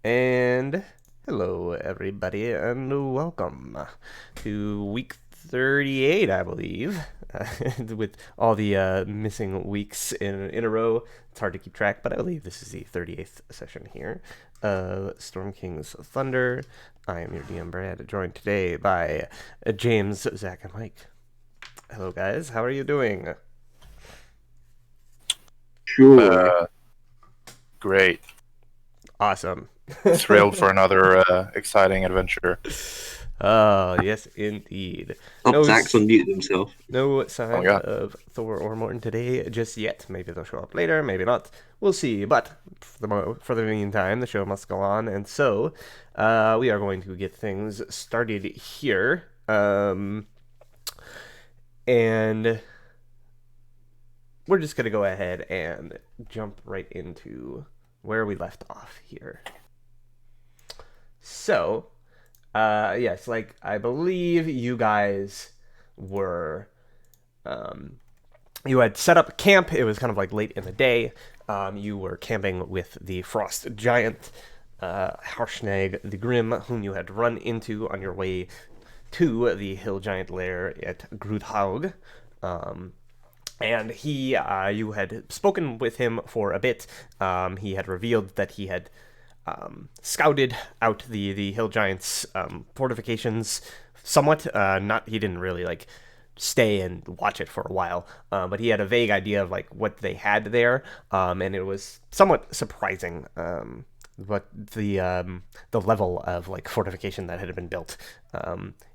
And hello, everybody, and welcome to week 38, I believe. With all the missing weeks in a row, it's hard to keep track, but I believe this is the 38th session here of Storm King's Thunder. I am your DM Brad, joined today by James, Zach, and Mike. Hello, guys. How are you doing? Sure. Great. Awesome. Thrilled for another exciting adventure. Oh, yes, indeed. Oh, No, Zach's unmuted himself. no sign yeah. of Thor or Morton today just yet. Maybe they'll show up later, maybe not. We'll see. But for the meantime, the show must go on, and so we are going to get things started here. And we're just going to go ahead and jump right into where we left off here. So, yes, like I believe you guys were, you had set up camp. It was kind of like late in the day. You were camping with the Frost Giant, Harshnag the Grim, whom you had run into on your way to the Hill Giant lair at Grudhaug. And you had spoken with him for a bit. He had revealed that he had scouted out the Hill Giants' fortifications somewhat. Not he didn't really like stay and watch it for a while, but he had a vague idea of like what they had there, and it was somewhat surprising. But the level of like fortification that had been built,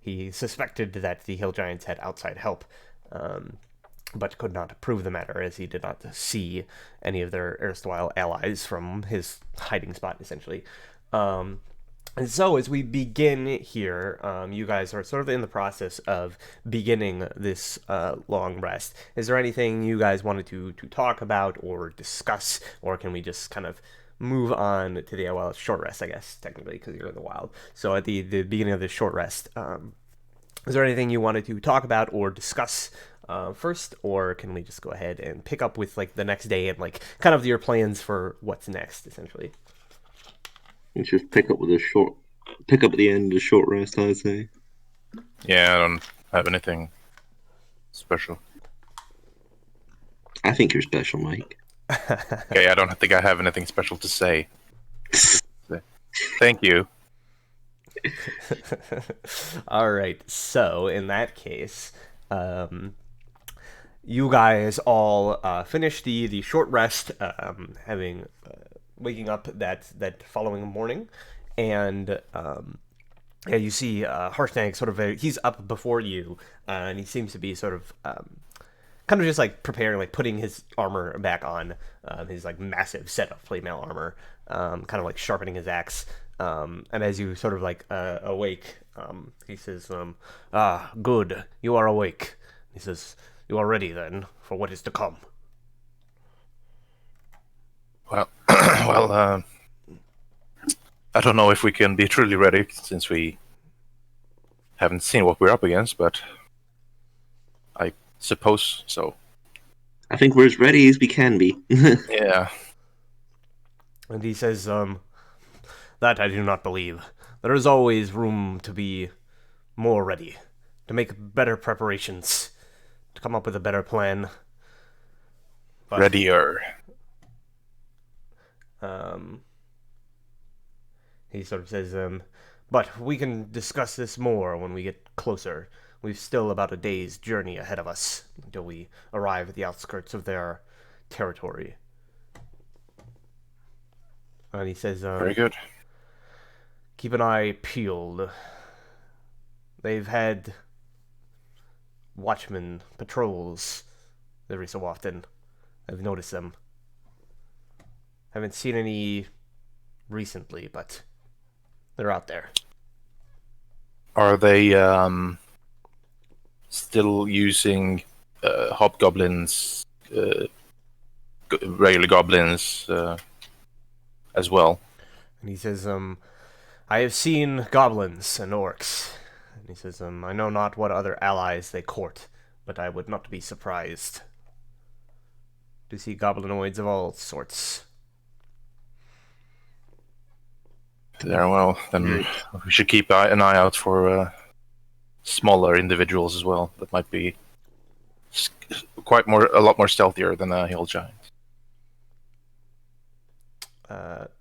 he suspected that the Hill Giants had outside help. But could not prove the matter as he did not see any of their erstwhile allies from his hiding spot, essentially. And so, as we begin here, you guys are sort of in the process of beginning this long rest. Is there anything you guys wanted to talk about or discuss, or can we just kind of move on to the, well, short rest, I guess, technically, because you're in the wild. So, at the beginning of this short rest, is there anything you wanted to talk about or discuss first, or can we just go ahead and pick up with like the next day and like kind of your plans for what's next, essentially? Let's just pick up at the end of the short rest, I'd say. Yeah, I don't have anything special. I think you're special, Mike. Okay, I don't think I have anything special to say. Thank you. All right, so in that case, you guys all finish the short rest, having waking up that following morning, and yeah, you see Harshnag sort of he's up before you, and he seems to be sort of kind of just like preparing, like putting his armor back on, his like massive set of plate mail armor, kind of like sharpening his axe. And as you sort of like awake, he says, good, you are awake. He says, you are ready then for what is to come. Well, well, I don't know if we can be truly ready since we haven't seen what we're up against, but I suppose so. I think we're as ready as we can be. Yeah. And he says, that I do not believe. There is always room to be more ready, to make better preparations, to come up with a better plan. But, Readier. He sort of says, but we can discuss this more when we get closer. We've still about a day's journey ahead of us until we arrive at the outskirts of their territory. And he says, Very good. keep an eye peeled. They've had watchmen patrols every so often. I've noticed them. Haven't seen any recently, but they're out there. Are they still using hobgoblins, regular goblins as well? And he says, I have seen goblins and orcs. And he says, I know not what other allies they court, but I would not be surprised to see goblinoids of all sorts. There, well, then Right. we should keep an eye out for smaller individuals as well. That might be a lot more stealthier than a hill giant.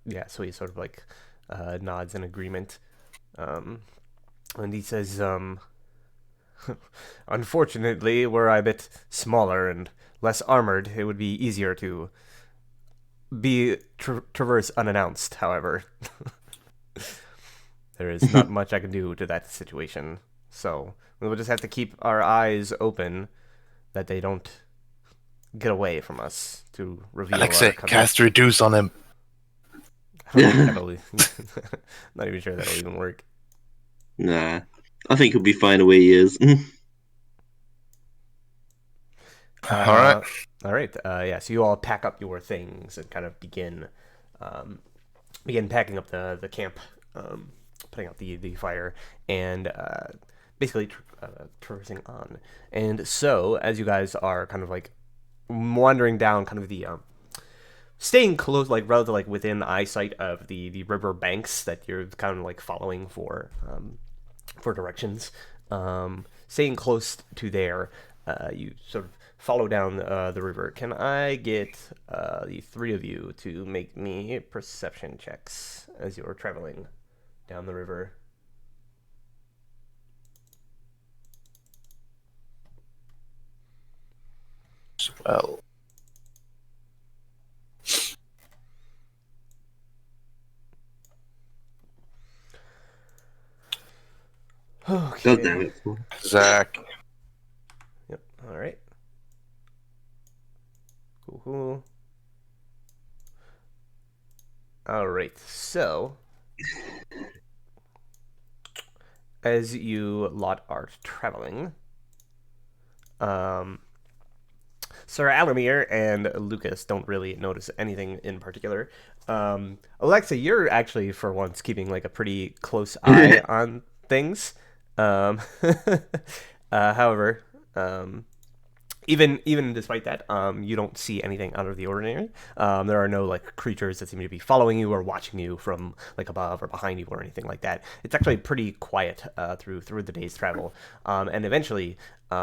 Yeah, so he sort of like nods in agreement. And he says, unfortunately, were I a bit smaller and less armored, it would be easier to traverse unannounced, however. There is not much I can do to that situation. So we will just have to keep our eyes open that they don't get away from us to reveal our Alexei, coming. cast reduce on him. I don't think that'll not even sure that'll even work. Nah, I think he'll be fine the way he is. All right. All right. Yeah. So you all pack up your things and kind of begin packing up the camp, putting out the fire, and basically traversing on. And so as you guys are kind of like wandering down, kind of the staying close, like relative, like within eyesight of the river banks that you're kind of like following for directions. Staying close to there, you sort of follow down the river. Can I get the three of you to make me perception checks as you're traveling down the river? Well, God damn Okay. it. Zach, Yep. All right. Cool. All right. So, as you lot are traveling, um, Sir Alamir and Lucas don't really notice anything in particular. Alexa, you're actually for once keeping like a pretty close eye on things. Um, however, um, even despite that, you don't see anything out of the ordinary. There are no like creatures that seem to be following you or watching you from like above or behind you or anything like that. It's actually pretty quiet through the day's travel, and eventually.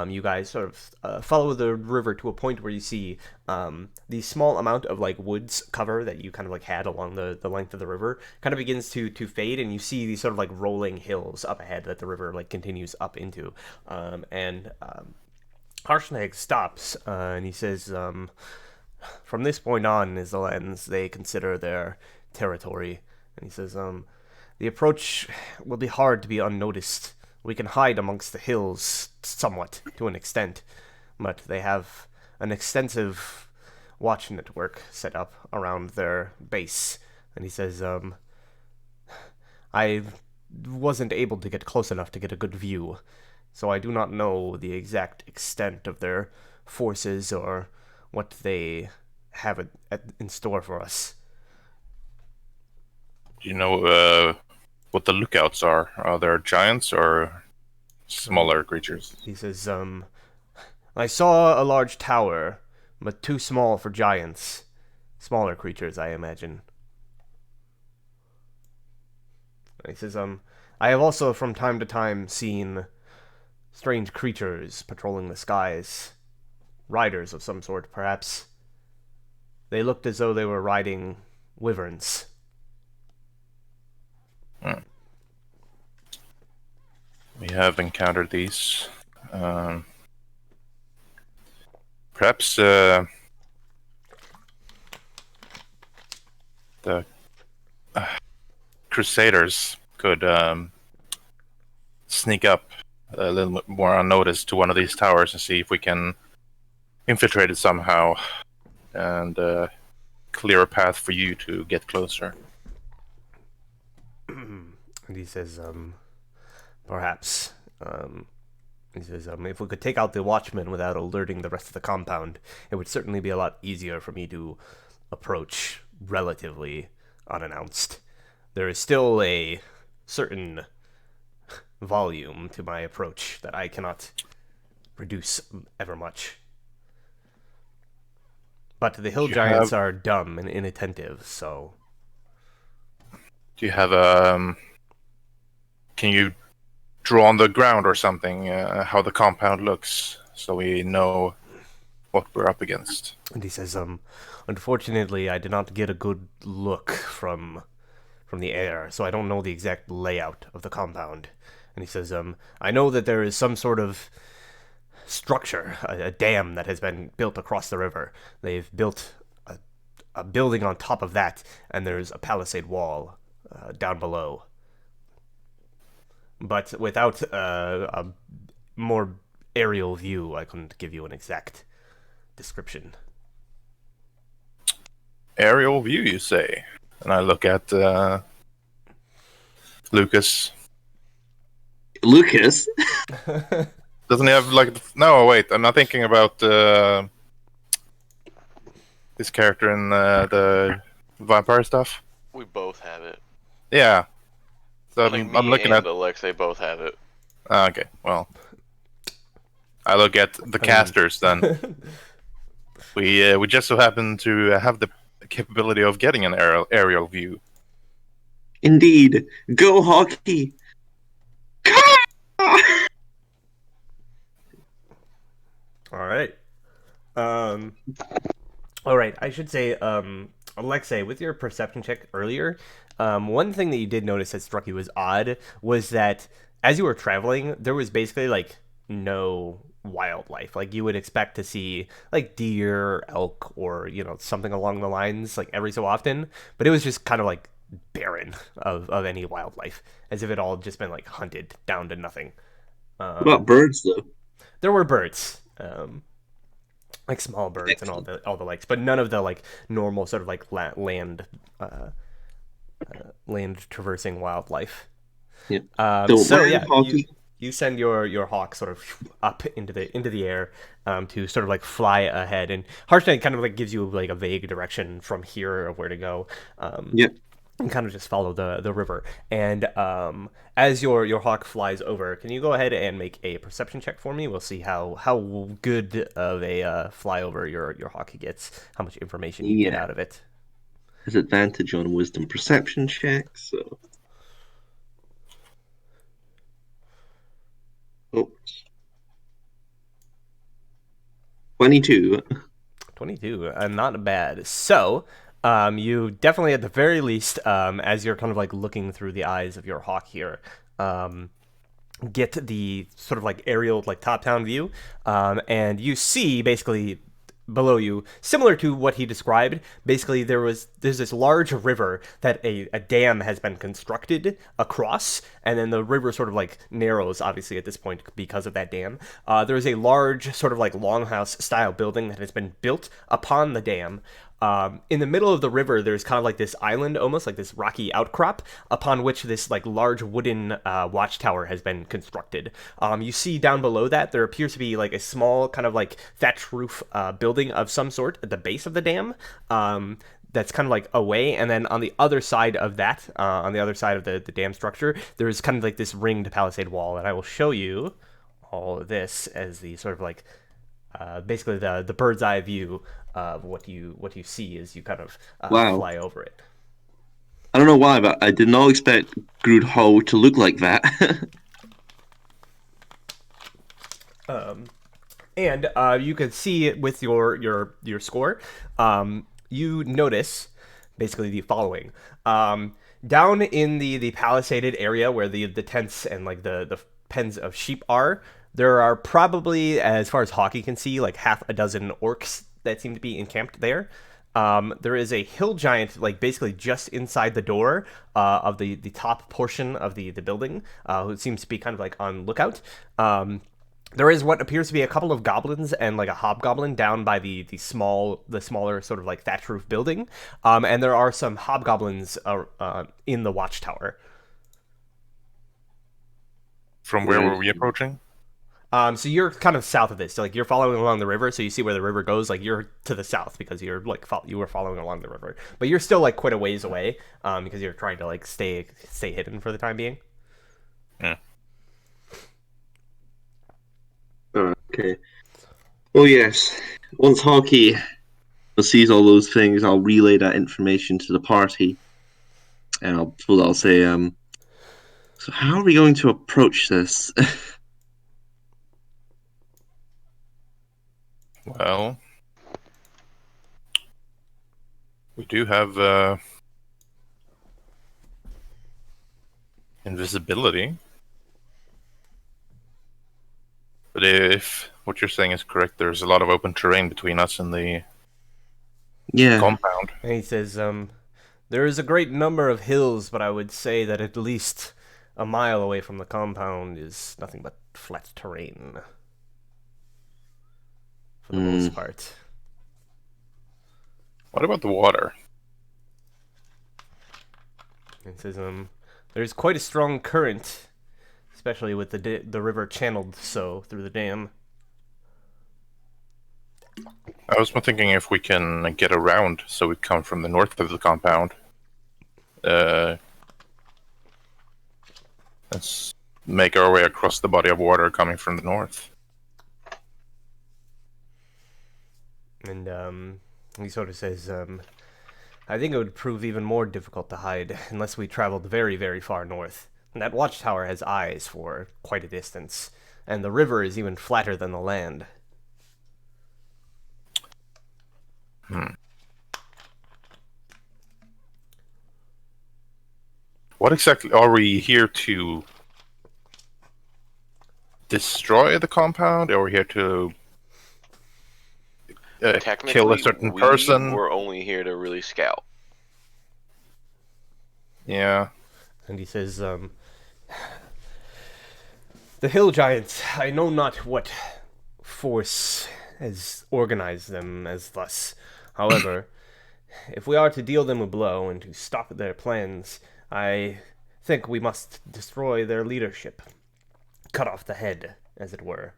You guys sort of follow the river to a point where you see the small amount of like woods cover that you kind of like had along the length of the river kind of begins to fade, and you see these sort of like rolling hills up ahead that the river like continues up into, and Harshnag stops and he says, "From this point on is the lands they consider their territory." And he says, "The approach will be hard to be unnoticed. We can hide amongst the hills somewhat to an extent, but they have an extensive watch network set up around their base." And he says, "I wasn't able to get close enough to get a good view, so I do not know the exact extent of their forces or what they have in store for us." do you know what the lookouts are? Are there giants or smaller creatures? He says, "I saw a large tower, but too small for giants. Smaller creatures, I imagine." He says, "I have also from time to time seen strange creatures patrolling the skies. Riders of some sort, perhaps. They looked as though they were riding wyverns." We have encountered these. Um, perhaps the Crusaders could sneak up a little bit more unnoticed to one of these towers and see if we can infiltrate it somehow and clear a path for you to get closer. And he says, "Perhaps." He says, "If we could take out the watchmen without alerting the rest of the compound, it would certainly be a lot easier for me to approach relatively unannounced. There is still a certain volume to my approach that I cannot reduce ever much. But the hill Do you giants have- are dumb and inattentive, so..." Do you have can you draw on the ground or something how the compound looks, so we know what we're up against? And he says, unfortunately, I did not get a good look from the air, so I don't know the exact layout of the compound. And he says, I know that there is some sort of structure, a dam that has been built across the river. They've built a building on top of that, and there's a palisade wall down below. But without a more aerial view, I couldn't give you an exact description. Aerial view, you say? And I look at Lucas. Lucas? Doesn't he have like? No, wait. I'm not thinking about this character in the vampire stuff. We both have it. Yeah. So Like I'm me looking and at. Alexei both have it. Okay, well, I look at the casters then. We just so happen to have the capability of getting an aerial view. Indeed. Go hockey! All right. All right. I should say, Alexei, with your perception check earlier, one thing that you did notice that struck you as odd was that as you were traveling, there was basically like no wildlife. Like you would expect to see like deer, elk, or something along the lines like every so often, but it was just kind of like barren of any wildlife, as if it all just been like hunted down to nothing. What about birds, though? There were birds, like small birds and all the likes, but none of the like normal sort of like land traversing wildlife. Yeah. So mind, yeah, hockey. you send your hawk sort of up into the air to sort of like fly ahead, and Harshnag kind of like gives you like a vague direction from here of where to go. Yep. And kind of just follow the river. And as your hawk flies over, can you go ahead and make a perception check for me? We'll see how good of a flyover your hawk gets, how much information you get out of it. Has advantage on wisdom perception checks, so. Oops. 22. 22, not bad. So, you definitely, at the very least, as you're kind of like looking through the eyes of your hawk here, get the sort of like aerial, like top-down view, and you see basically below you, similar to what he described. Basically, there's this large river that a dam has been constructed across, and then the river sort of like narrows, obviously, at this point because of that dam. There's a large sort of like longhouse style building that has been built upon the dam. In the middle of the river, there's kind of like this island, almost like this rocky outcrop, upon which this like large wooden watchtower has been constructed. You see down below that, there appears to be like a small kind of like thatch roof building of some sort at the base of the dam. That's kind of like away, and then on the other side of that, on the other side of the dam structure, there's kind of like this ringed palisade wall, and I will show you all of this as the sort of like basically the bird's eye view of what you see as you kind of Wow. fly over it. I don't know why, but I did not expect Groot Hall to look like that. And you can see with your score, you notice basically the following. Down in the palisaded area where the tents and like the pens of sheep are, there are probably, as far as Hockey can see, like half a dozen orcs that seem to be encamped there. There is a hill giant, like basically just inside the door of the top portion of the building, who seems to be kind of like on lookout. There is what appears to be a couple of goblins and like a hobgoblin down by the smaller sort of like thatch roof building, and there are some hobgoblins in the watchtower. From where were we approaching? So you're kind of south of this. So like you're following along the river, so you see where the river goes. Like you're to the south because you're like you were following along the river, but you're still like quite a ways away because you're trying to like stay hidden for the time being. Yeah. Okay. Oh yes. Once Hockey sees all those things, I'll relay that information to the party. And I'll say, so how are we going to approach this? Well, we do have invisibility. But if what you're saying is correct, there's a lot of open terrain between us and the Yeah. compound. And he says, there is a great number of hills, but I would say that at least a mile away from the compound is nothing but flat terrain. For the most part. What about the water? It says, there's quite a strong current, especially with the river channeled so through the dam. I was thinking if we can get around, so we come from the north of the compound. Let's make our way across the body of water coming from the north. And he sort of says, I think it would prove even more difficult to hide unless we traveled very, very far north. And that watchtower has eyes for quite a distance, and the river is even flatter than the land. What exactly are we here to destroy the compound? Or are we here to Technically, kill a certain person? we're only here to really scout. Yeah. And he says, the hill giants, I know not what force has organized them as thus. However, if we are to deal them a blow and to stop their plans, I think we must destroy their leadership. Cut off the head, as it were.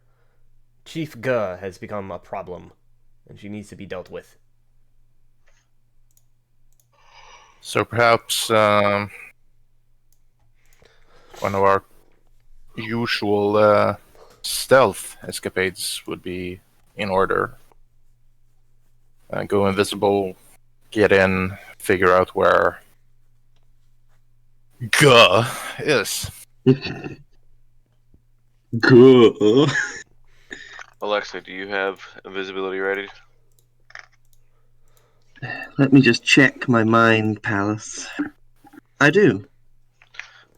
Chief Ge has become a problem, and she needs to be dealt with. So perhaps one of our usual stealth escapades would be in order. Go invisible, get in, figure out where Guh is. Good. Alexa, do you have invisibility ready? Let me just check my mind palace. I do.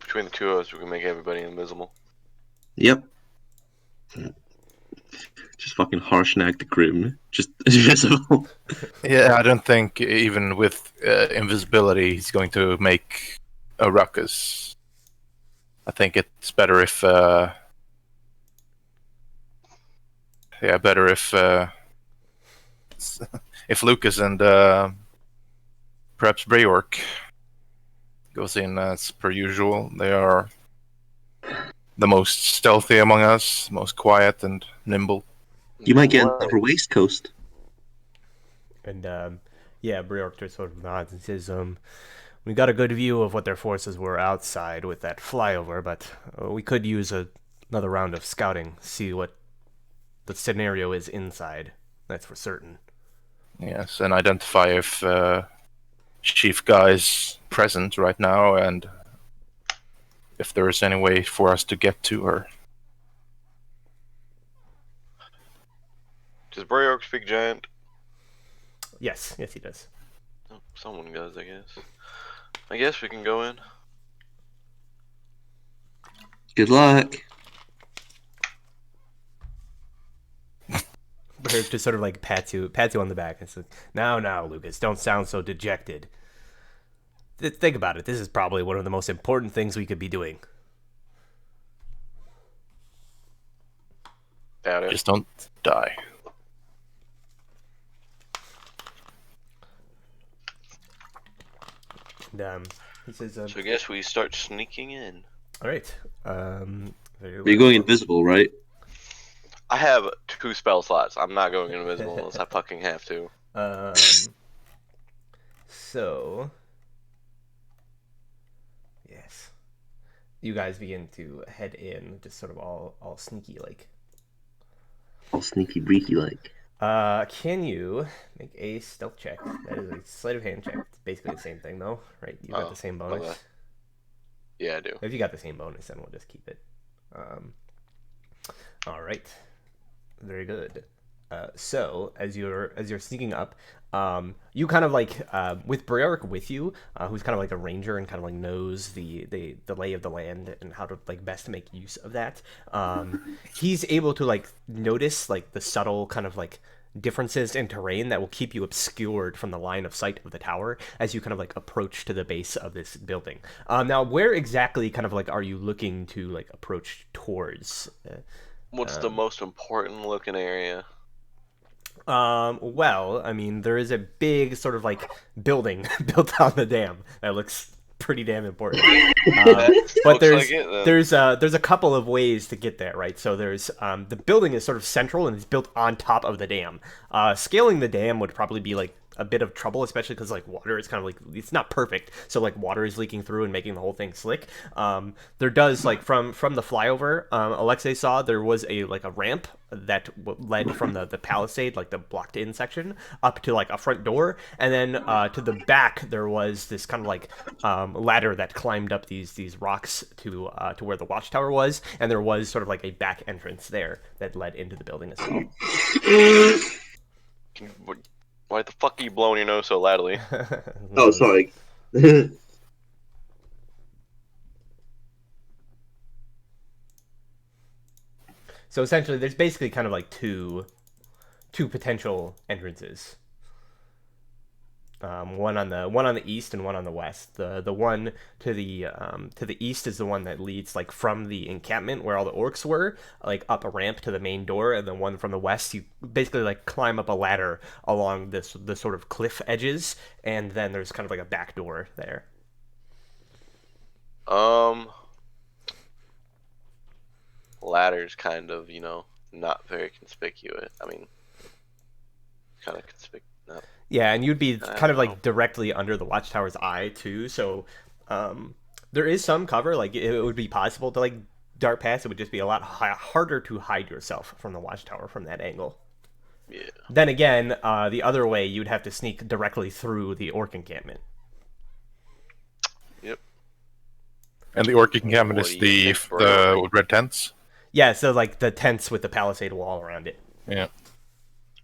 Between the two of us, we can make everybody invisible. Yep. Just fucking Harshnag the Grim. Just invisible. Yeah, I don't think even with invisibility he's going to make a ruckus. I think it's better if if Lucas and perhaps Breyork goes in as per usual. They are the most stealthy among us, most quiet and nimble. You might get What? an upper waist coast. And, yeah, Breork just sort of nods and says, we got a good view of what their forces were outside with that flyover, but we could use another round of scouting, see what the scenario is inside. That's for certain. Yes, and identify if Chief Guy's present right now and if there is any way for us to get to her. Does Breyork speak giant? Yes, he does. Oh, someone does, I guess. I guess we can go in. Good luck. Breork just sort of like pats you on the back and says, now, Lucas, don't sound so dejected. Think about it. This is probably one of the most important things we could be doing. Doubt it. Just don't die. And he says, So I guess we start sneaking in. all right. You're going invisible, right? I have 2 spell slots. I'm not going invisible unless I fucking have to. So, yes, you guys begin to head in, just sort of all sneaky like. All sneaky breaky like. Can you make a stealth check? That is a sleight of hand check basically the same thing, though, right? You got Oh, the same bonus. okay. Yeah, I do. If you got the same bonus, then we'll just keep it. All right, very good. So as you're sneaking up, you kind of like with Breoric with you, who's kind of like a ranger and kind of like knows the lay of the land and how to like best make use of that. He's able to like notice like the subtle kind of like differences in terrain that will keep you obscured from the line of sight of the tower as you kind of like approach to the base of this building. Now, where exactly kind of like are you looking to like approach towards? What's the most important looking area? Well, I mean, there is a big sort of like building built on the dam that looks pretty damn important. That But looks like it, then. there's a couple of ways to get there, right? So there's the building is sort of central and it's built on top of the dam. Scaling the dam would probably be like a bit of trouble, especially because like water is kind of like it's not perfect, so like water is leaking through and making the whole thing slick. There does like from the flyover, Alexei saw there was a like a ramp that led from the palisade, like the blocked in section, up to like a front door, and then to the back there was this kind of like ladder that climbed up these rocks to where the watchtower was, and there was sort of like a back entrance there that led into the building as well. Why the fuck are you blowing your nose so loudly? Oh, sorry. So essentially, there's basically kind of like two potential entrances. One on the east and one on the west. The one to the east is the one that leads like from the encampment where all the orcs were, like up a ramp to the main door, and the one from the west you basically like climb up a ladder along the sort of cliff edges, and then there's kind of like a back door there. Ladder's kind of, not very conspicuous. I mean, kind of conspicuous. No. Yeah, and you'd be kind of know. like directly under the watchtower's eye too, so there is some cover. Like it would be possible to like dart past. It would just be a lot harder to hide yourself from the watchtower from that angle. Yeah. Then again, the other way you'd have to sneak directly through the orc encampment. Yep. And the orc encampment What is do you the think, bro? the red tents. Yeah, so like the tents with the palisade wall around it. Yeah.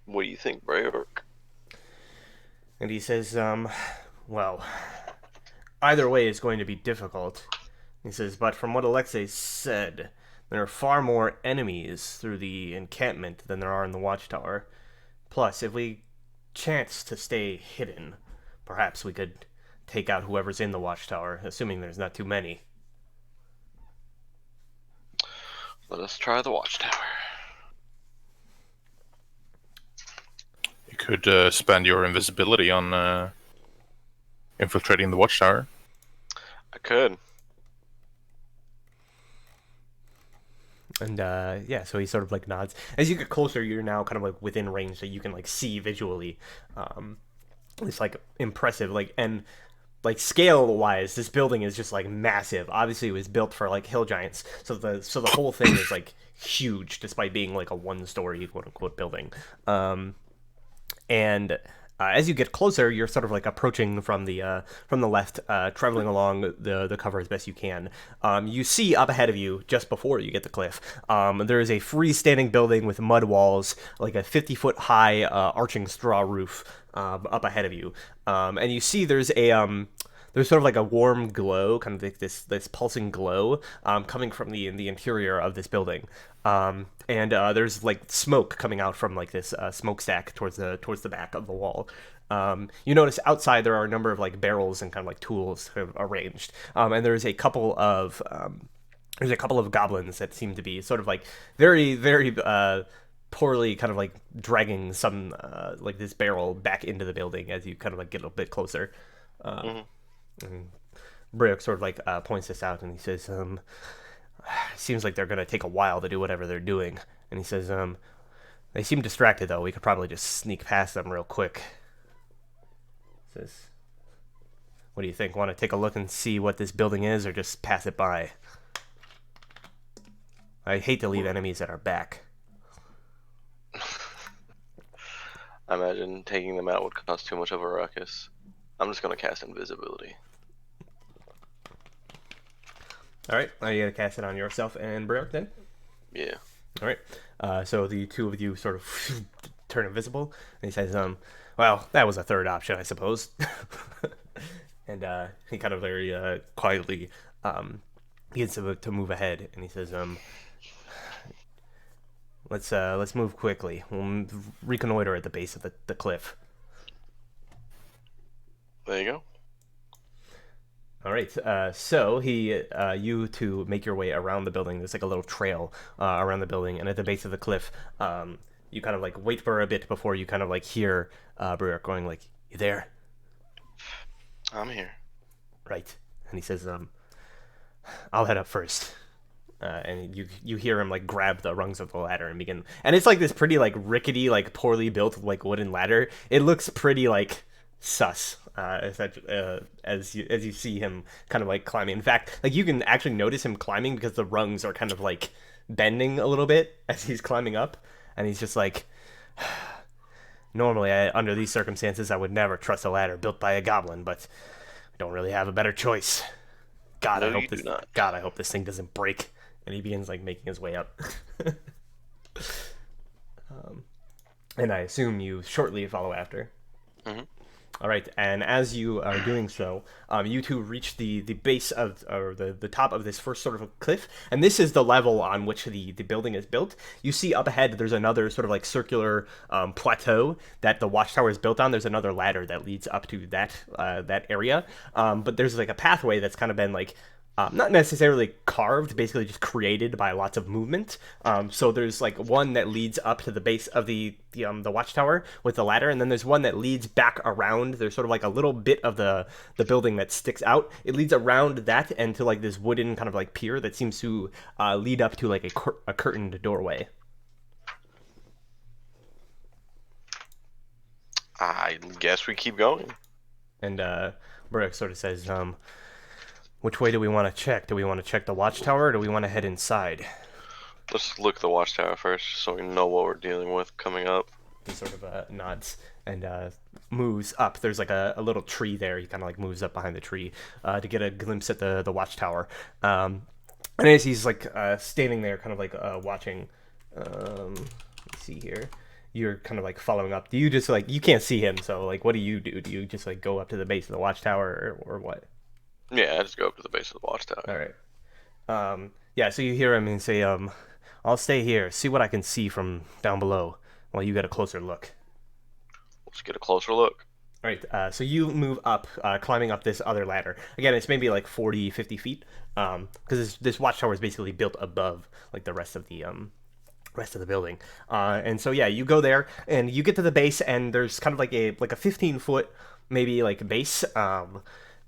What do you think, Breoric? And he says, well, either way is going to be difficult. He says, but from what Alexei said, there are far more enemies through the encampment than there are in the watchtower. Plus, if we chance to stay hidden, perhaps we could take out whoever's in the watchtower, assuming there's not too many. Let us try the watchtower. You could spend your invisibility on infiltrating the watchtower. I could. And yeah, so he sort of like nods. As you get closer, you're now kind of like within range that you can like see visually. It's like impressive, like, and like scale wise, this building is just like massive. Obviously, it was built for like hill giants, so the whole thing is like huge, despite being like a 1-story quote unquote building. And as you get closer, you're sort of like approaching from the left, traveling along the cover as best you can. You see up ahead of you, just before you get the cliff, there is a freestanding building with mud walls, like a 50-foot high arching straw roof up ahead of you. And you see there's sort of like a warm glow, kind of like this pulsing glow coming from the interior of this building. And there's like smoke coming out from like this smokestack towards the back of the wall. You notice outside there are a number of like barrels and kind of like tools kind of arranged. And there's a couple of goblins that seem to be sort of like very, very poorly kind of like dragging some like this barrel back into the building as you kind of like get a bit closer. And Brick sort of like points this out, and he says, seems like they're going to take a while to do whatever they're doing. And he says, they seem distracted, though. We could probably just sneak past them real quick. He says, what do you think? Want to take a look and see what this building is, or just pass it by? I hate to leave enemies at our back. I imagine taking them out would cause too much of a ruckus. I'm just gonna cast invisibility. All right, are you gonna cast it on yourself and Brick then? Yeah. All right. So the two of you sort of turn invisible, and he says, well, that was a third option, I suppose." And he kind of very quietly begins to move ahead, and he says, let's move quickly. We'll reconnoiter at the base of the cliff." There you go. All right. So you two make your way around the building. There's like a little trail around the building, and at the base of the cliff, you kind of like wait for a bit before you kind of like hear Brick going like, "You there?" I'm here. Right. And he says, "I'll head up first." And you hear him like grab the rungs of the ladder and begin. And it's like this pretty like rickety, like poorly built like wooden ladder. It looks pretty like sus. As you see him kind of like climbing. In fact, like you can actually notice him climbing because the rungs are kind of like bending a little bit as he's climbing up, and he's just like, "Normally, under these circumstances, I would never trust a ladder built by a goblin, but I don't really have a better choice. God, No, I hope you do this. not. God, I hope this thing doesn't break." And he begins like making his way up. And I assume you shortly follow after. Mhm. All right, and as you are doing so, you two reach the base of, or the top of this first sort of a cliff, and this is the level on which the building is built. You see up ahead, there's another sort of like circular plateau that the watchtower is built on. There's another ladder that leads up to that area, but there's like a pathway that's kind of been like not necessarily carved, basically just created by lots of movement. So there's like one that leads up to the base of the watchtower with the ladder, and then there's one that leads back around. There's sort of like a little bit of the building that sticks out. It leads around that and to like this wooden kind of like pier that seems to lead up to like a curtained doorway. I guess we keep going. And Burek sort of says, "Which way do we want to check? Do we want to check the watchtower, or do we want to head inside?" Let's look at the watchtower first, so we know what we're dealing with coming up. He sort of nods and moves up. There's like a little tree there. He kind of like moves up behind the tree to get a glimpse at the watchtower. And as he's like standing there, kind of like watching, let's see here. You're kind of like following up. Do you just like, you can't see him, so like, what do you do? Do you just like go up to the base of the watchtower, or what? Yeah, I just go up to the base of the watchtower. All right. Yeah. So you hear him and say, "I'll stay here. See what I can see from down below, while you get a closer look." Let's get a closer look. All right, so you move up, climbing up this other ladder. Again, it's maybe like 40, 50 feet, because this watchtower is basically built above like the rest of the building. And so yeah, you go there and you get to the base, and there's kind of like a 15-foot maybe like base.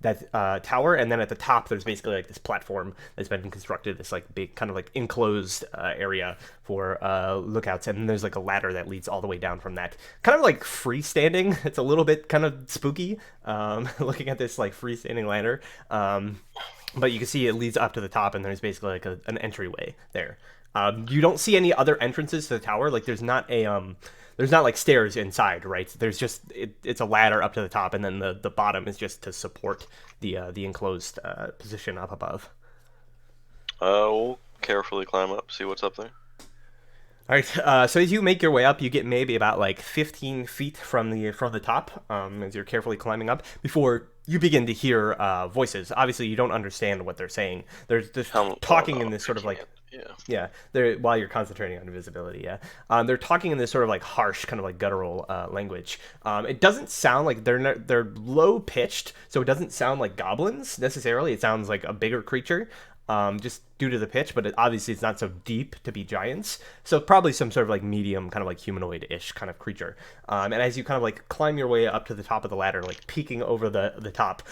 That tower, and then at the top there's basically like this platform that's been constructed, this like big kind of like enclosed area for lookouts, and then there's like a ladder that leads all the way down from that, kind of like freestanding. It's a little bit kind of spooky looking at this like freestanding ladder, but you can see it leads up to the top, and there's basically like an entryway there. You don't see any other entrances to the tower. Like there's not like stairs inside, right? There's just it's a ladder up to the top, and then the bottom is just to support the enclosed position up above. We'll carefully climb up, see what's up there. All right. So as you make your way up, you get maybe about like 15 feet from the top, as you're carefully climbing up, before you begin to hear voices. Obviously, you don't understand what they're saying. They're just talking in this sort of like. Yeah, they're while you're concentrating on invisibility. Yeah, they're talking in this sort of like harsh, kind of like guttural language. It doesn't sound like they're low pitched, so it doesn't sound like goblins necessarily. It sounds like a bigger creature, just due to the pitch. But obviously, it's not so deep to be giants. So probably some sort of like medium, kind of like humanoid-ish kind of creature. And as you kind of like climb your way up to the top of the ladder, like peeking over the top,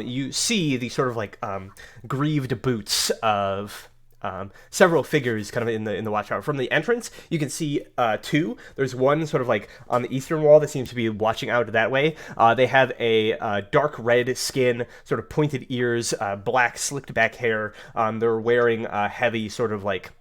you see the sort of like greaved boots of. Several figures kind of in the watchtower. From the entrance, you can see two. There's one sort of like on the eastern wall that seems to be watching out that way. They have a dark red skin, sort of pointed ears, black slicked back hair. They're wearing heavy sort of like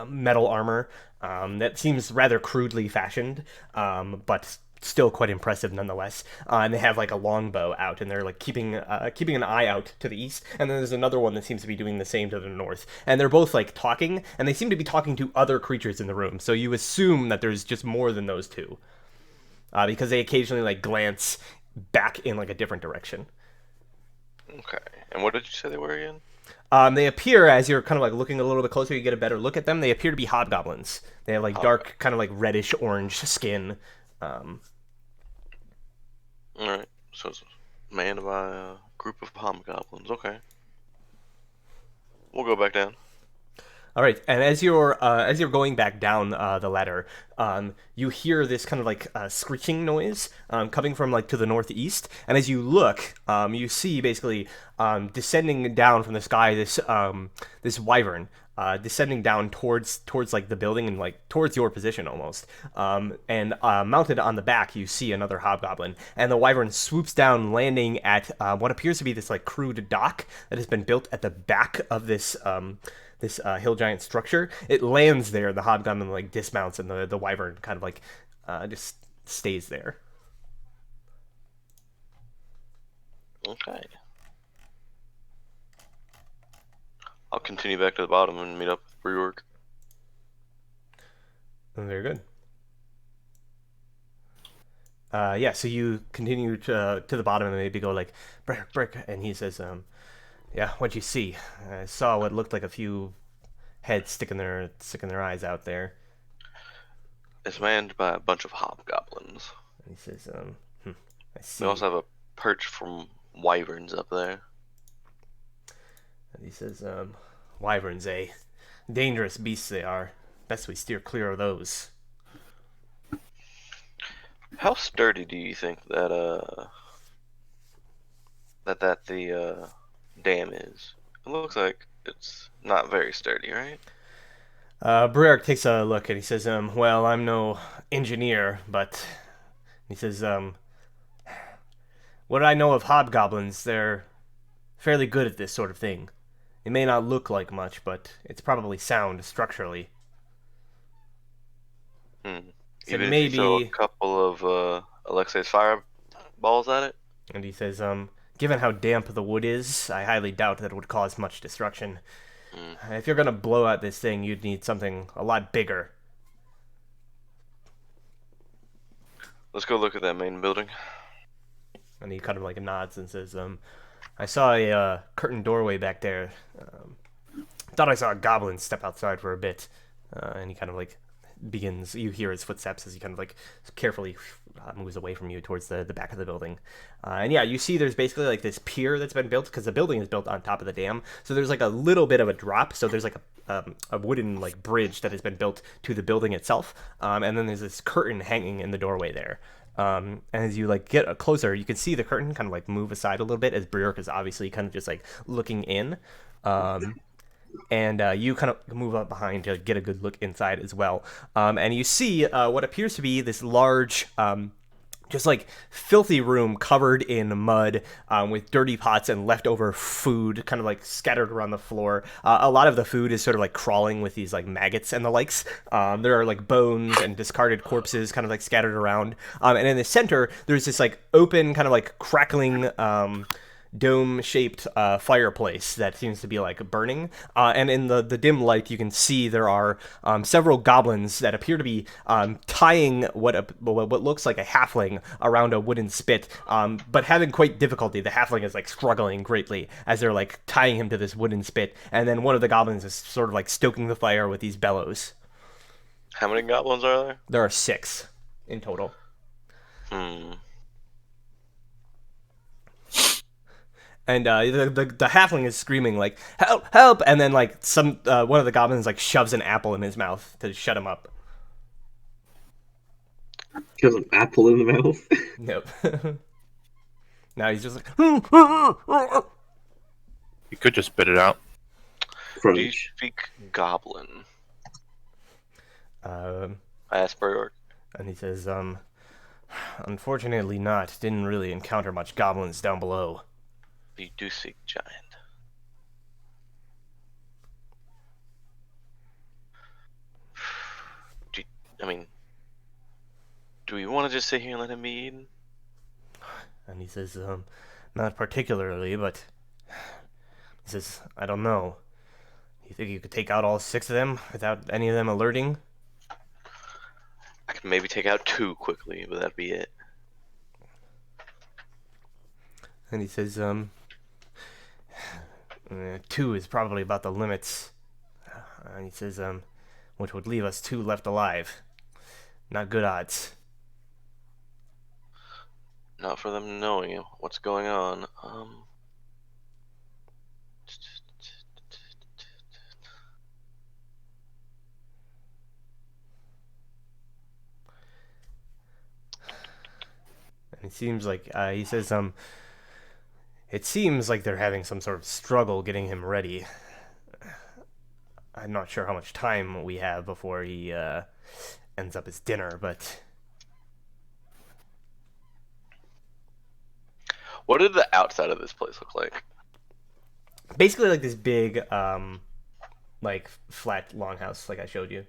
metal armor that seems rather crudely fashioned, but still quite impressive nonetheless. And they have like a longbow out, and they're like keeping an eye out to the east. And then there's another one that seems to be doing the same to the north. And they're both like talking, and they seem to be talking to other creatures in the room. So you assume that there's just more than those two, because they occasionally like glance back in like a different direction. Okay. And what did you say they were again? They appear, as you're kind of like looking a little bit closer, you get a better look at them. They appear to be hobgoblins. They have like dark, kind of like reddish orange skin. All right. So it's manned by a group of hobgoblins. Okay. We'll go back down. All right, and as you're going back down the ladder, you hear this kind of like screeching noise coming from like to the northeast. And as you look, you see basically descending down from the sky this wyvern. Descending down towards like the building and like towards your position almost, and mounted on the back you see another hobgoblin, and the wyvern swoops down, landing at what appears to be this like crude dock that has been built at the back of this hill giant structure. It lands there, and the hobgoblin like dismounts, and the wyvern kind of like just stays there. Okay. I'll continue back to the bottom and meet up with rework. Very good. Yeah, so you continue to the bottom and maybe go like, brick, and he says, yeah, what'd you see? I saw what looked like a few heads sticking their eyes out there. It's manned by a bunch of hobgoblins. And he says, I see. We also have a perch from wyverns up there. And he says, wyverns, eh? Dangerous beasts they are. Best we steer clear of those. How sturdy do you think that the dam is? It looks like it's not very sturdy, right? Briark takes a look and he says, well, I'm no engineer, but he says, what I know of hobgoblins, they're fairly good at this sort of thing. It may not look like much, but it's probably sound structurally. So Even maybe, if you throw a couple of Alexei's fireballs at it? and he says, given how damp the wood is, I highly doubt that it would cause much destruction. If you're gonna blow out this thing, you'd need something a lot bigger. Let's go look at that main building. And he kind of like nods and says, I saw a curtained doorway back there. Thought I saw a goblin step outside for a bit. And he kind of like begins, you hear his footsteps as he kind of like carefully moves away from you towards the back of the building. And yeah, you see there's basically like this pier that's been built, because the building is built on top of the dam. So there's like a little bit of a drop. So there's like a wooden like bridge that has been built to the building itself. And then there's this curtain hanging in the doorway there. And as you like get closer, you can see the curtain kind of like move aside a little bit, as Briork is obviously kind of just like looking in. And you kind of move up behind to get a good look inside as well. And you see what appears to be this large, just like filthy room covered in mud, with dirty pots and leftover food kind of like scattered around the floor. A lot of the food is sort of like crawling with these like maggots and the likes. There are like bones and discarded corpses kind of like scattered around. And in the center, there's this like open kind of like crackling, dome-shaped fireplace that seems to be like burning, and in the dim light you can see there are several goblins that appear to be tying what looks like a halfling around a wooden spit, but having quite difficulty. The halfling is like struggling greatly as they're like tying him to this wooden spit, and then one of the goblins is sort of like stoking the fire with these bellows. How many goblins are there? There are 6 in total. And the halfling is screaming like help, help, and then like one of the goblins like shoves an apple in his mouth to shut him up. Shoves an apple in the mouth. Nope. Now he's just like. You could just spit it out. Do you speak goblin? I asked Briork. And he says, unfortunately not. Didn't really encounter much goblins down below. You do speak giant. Do we want to just sit here and let him be eaten? And he says, not particularly, but he says, I don't know. You think you could take out all 6 of them without any of them alerting? I can maybe take out 2 quickly, but that'd be it. And he says, 2 is probably about the limits. And he says, which would leave us 2 left alive. Not good odds. Not for them knowing what's going on. And it seems like, he says, it seems like they're having some sort of struggle getting him ready. I'm not sure how much time we have before he, ends up his dinner, but... What did the outside of this place look like? Basically like this big, like, flat longhouse, like I showed you.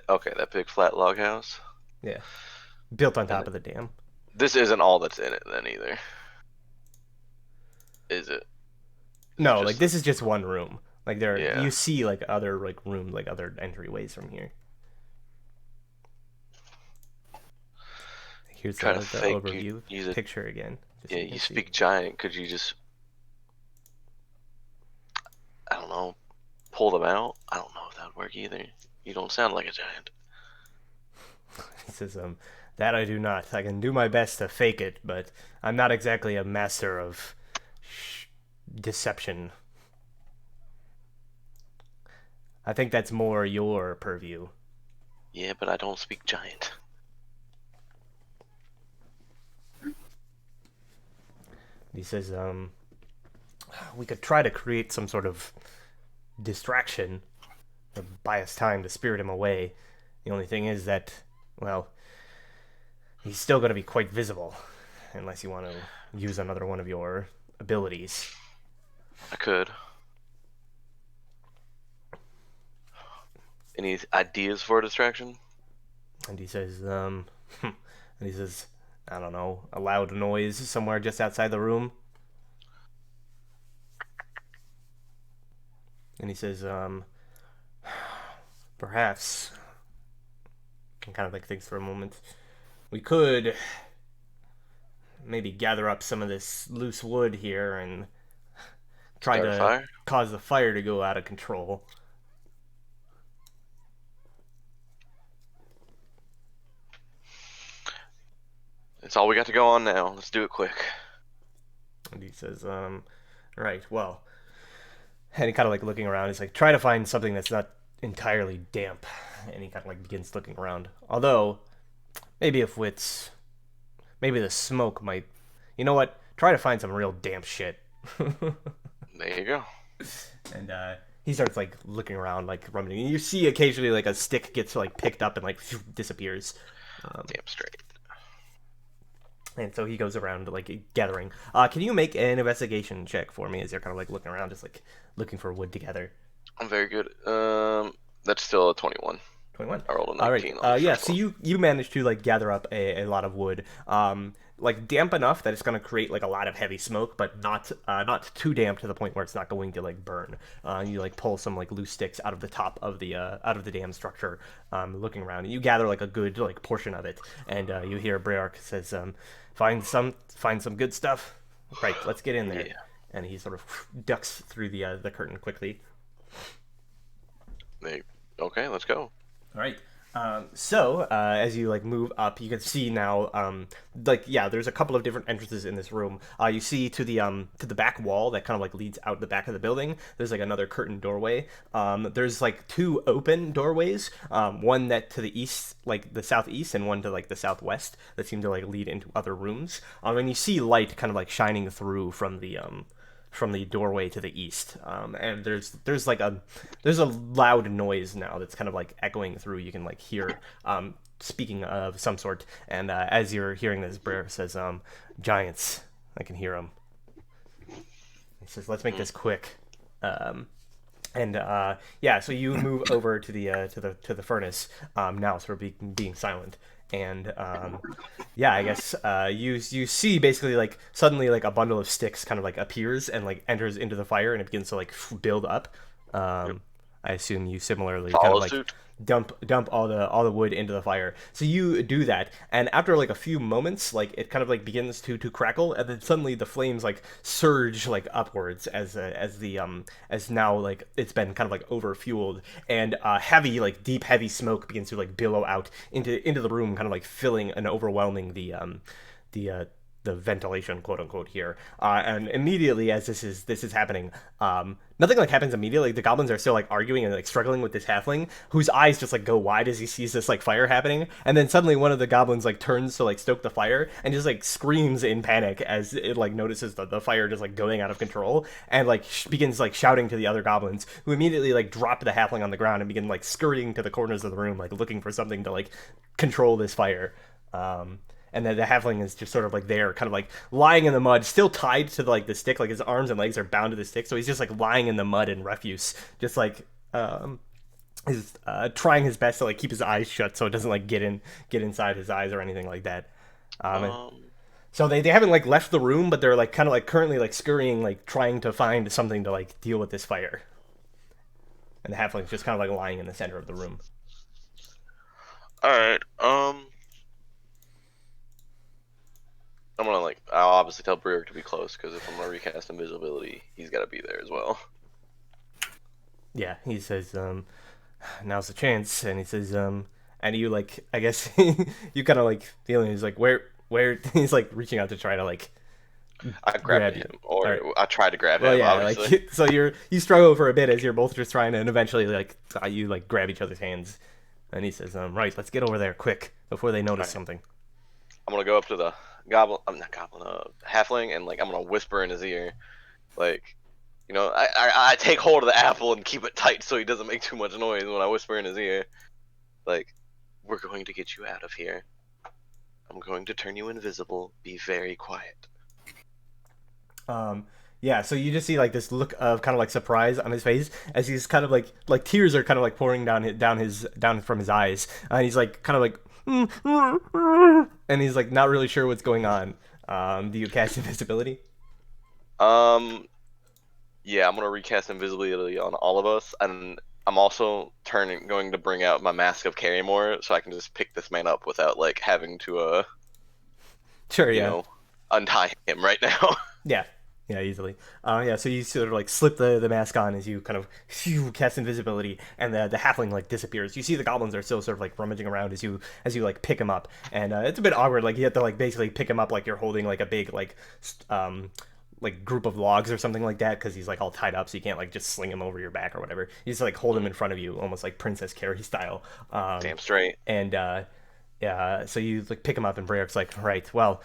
Okay, that big flat log house. Yeah. Built on top of the dam. This isn't all that's in it then either. Is it? No, Just- like this is just one room. Like there, Yeah. you see like other like rooms, like other entryways from here. Here's Try to the fake overview use it. picture again. just so Yeah, can you see. speak giant. Could you just, I don't know, pull them out? I don't know if that would work either. You don't sound like a giant. He says, that I do not. I can do my best to fake it, but I'm not exactly a master of deception. I think that's more your purview. Yeah, but I don't speak giant. He says, we could try to create some sort of distraction or buy us time to spirit him away. The only thing is that, well, he's still going to be quite visible unless you want to use another one of your abilities. I could. Any ideas for a distraction? And he says, I don't know, a loud noise somewhere just outside the room. And he says, perhaps, and kind of like thinks for a moment, we could maybe gather up some of this loose wood here and try Start a to fire? cause the fire to go out of control. It's all we got to go on now. Let's do it quick. And he says, right, well, and he kind of like looking around, he's like, try to find something that's not entirely damp. And he kind of like begins looking around. Although, maybe maybe the smoke might, you know what, try to find some real damp shit. There you go. And he starts like looking around, like rummaging. And you see occasionally like a stick gets like picked up and like disappears. Damn straight. And so he goes around like gathering. Can you make an investigation check for me as you're kind of like looking around, just like looking for wood together? I'm very good. That's still a 21. 21. I rolled a 19. All on right. the Yeah. first So one. you managed to like gather up a lot of wood. Like damp enough that it's gonna create like a lot of heavy smoke, but not too damp to the point where it's not going to like burn. You like pull some like loose sticks out of the top of the dam structure. Looking around, and you gather like a good like portion of it, and you hear Breark says, find some good stuff. Right. Let's get in there. Yeah. And he sort of ducks through the curtain quickly. Okay, let's go. All right. So as you like move up, you can see now, like yeah, there's a couple of different entrances in this room. You see to the back wall that kind of like leads out the back of the building. There's like another curtain doorway. There's like 2 open doorways. One that to the east, like the southeast, and one to like the southwest that seem to like lead into other rooms. And you see light kind of like shining through from the doorway to the east, and there's a loud noise now that's kind of like echoing through. You can like hear speaking of some sort, and as you're hearing this, Brer says, "Giants, I can hear them." He says, "Let's make this quick." Yeah, so you move over to the furnace now, sort of being silent, and yeah, I guess you see basically like suddenly like a bundle of sticks kind of like appears and like enters into the fire and it begins to like build up. Yep. I assume you similarly kind of Follow like suit. dump all the wood into the fire. So you do that, and after like a few moments, like it kind of like begins to crackle, and then suddenly the flames like surge like upwards as the as now like it's been kind of like over fueled, and heavy like deep heavy smoke begins to like billow out into the room, kind of like filling and overwhelming the the ventilation, quote unquote, here. And immediately as this is happening, nothing like happens immediately. Like, the goblins are still like arguing and like struggling with this halfling, whose eyes just like go wide as he sees this like fire happening. And then suddenly one of the goblins like turns to like stoke the fire and just like screams in panic as it like notices the fire just like going out of control, and like begins like shouting to the other goblins, who immediately like drop the halfling on the ground and begin like scurrying to the corners of the room, like looking for something to like control this fire. And then the halfling is just sort of like there, kind of like lying in the mud, still tied to like the stick, like his arms and legs are bound to the stick, so he's just like lying in the mud in refuse, just like is trying his best to like keep his eyes shut so it doesn't like get inside his eyes or anything like that. Um, So they haven't like left the room, but they're like kind of like currently like scurrying, like trying to find something to like deal with this fire. And the halfling's just kind of like lying in the center of the room. all right. I'm gonna like. I'll obviously tell Brewer to be close because if I'm gonna recast invisibility, he's gotta be there as well. Yeah, he says, now's the chance, and he says, and you like, I guess you kind of like feeling, he's like, where, he's like reaching out to try to like I grab grabbed you. him, or Alright. I tried to grab Well, him. yeah, Obviously. like so you struggle for a bit as you're both just trying to, and eventually like you like grab each other's hands, and he says, right, let's get over there quick before they notice Alright. something. I'm gonna go up to the goblin. I'm not goblin. Halfling, and like I'm gonna whisper in his ear, like, I take hold of the apple and keep it tight so he doesn't make too much noise when I whisper in his ear, like, we're going to get you out of here. I'm going to turn you invisible. Be very quiet. Yeah, so you just see like this look of kind of like surprise on his face as he's kind of like tears are kind of like pouring down from his eyes, and he's like kind of like and he's like not really sure what's going on. Do you cast invisibility? Yeah, I'm gonna recast invisibility on all of us, and I'm also going to bring out my mask of Carrymore so I can just pick this man up without like having to Sure, you yeah. know, untie him right now. Yeah, yeah, easily. Yeah, so you sort of like slip the mask on as you kind of cast invisibility, and the halfling like disappears. You see the goblins are still sort of like rummaging around as you like pick him up, and it's a bit awkward. Like you have to like basically pick him up like you're holding like a big like group of logs or something like that, because he's like all tied up, so you can't like just sling him over your back or whatever. You just like hold him in front of you, almost like Princess Carrie style. Damn straight. And yeah, so you like pick him up, and Brayer's like, right, well,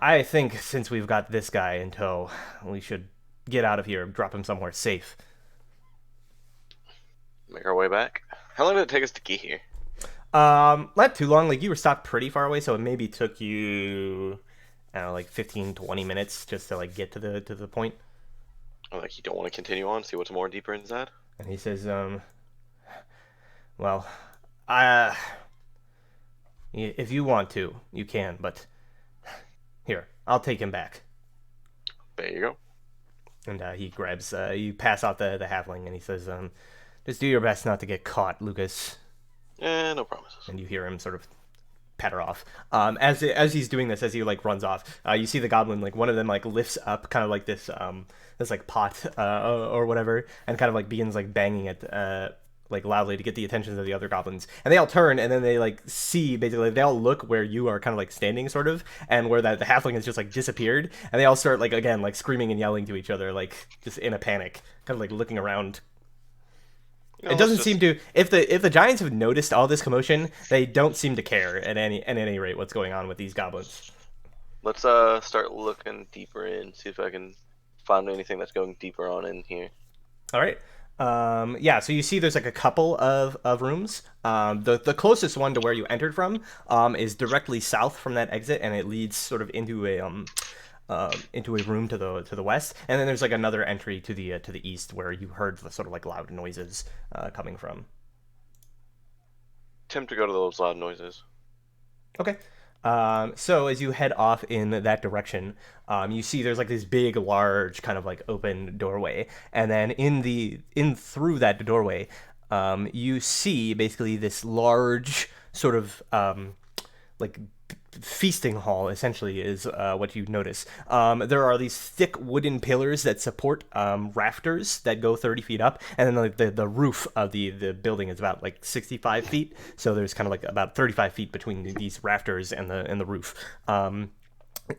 I think since we've got this guy in tow, we should get out of here, drop him somewhere safe. Make our way back. How long did it take us to get here? Not too long. Like, you were stopped pretty far away, so it maybe took you, I don't know, like 15, 20 minutes just to like get to the point. Like, you don't want to continue on, see what's more deeper inside? And he says, well, I, if you want to, you can, but here, I'll take him back. There you go. And he grabs, you pass out the halfling, and he says, just do your best not to get caught, Lucas. No promises. And you hear him sort of patter off. As he's doing this, as he like runs off, you see the goblin, like one of them like lifts up kind of like this like pot or whatever, and kind of like begins like banging it like loudly to get the attention of the other goblins. And they all turn, and then they like see, basically they all look where you are kind of like standing sort of, and where the halfling has just like disappeared, and they all start like again like screaming and yelling to each other, like just in a panic, kind of like looking around. It doesn't seem to, if the giants have noticed all this commotion, they don't seem to care at any rate what's going on with these goblins. Let's start looking deeper in, see if I can find anything that's going deeper on in here. All right. Yeah, so you see there's like a couple of rooms. The closest one to where you entered from is directly south from that exit, and it leads sort of into a room to the west, and then there's like another entry to the east where you heard the sort of like loud noises coming from. Attempt to go to those loud noises. Okay. So as you head off in that direction, you see there's like this big, large kind of like open doorway, and then in through that doorway, you see basically this large sort of like feasting hall essentially is what you notice. There are these thick wooden pillars that support rafters that go 30 feet up, and then like the roof of the building is about like 65 feet. So there's kind of like about 35 feet between these rafters and the roof.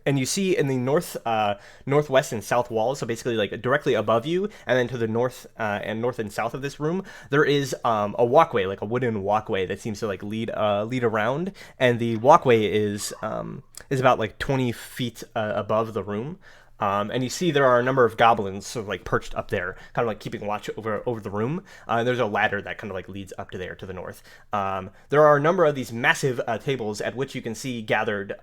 And you see in the northwest and south walls, so basically like directly above you, and then to the north and south of this room, there is a walkway, like a wooden walkway that seems to like lead around, and the walkway is about like 20 feet above the room. And you see there are a number of goblins sort of like perched up there, kind of like keeping watch over the room. There's a ladder that kind of like leads up to there to the north. There are a number of these massive tables at which you can see gathered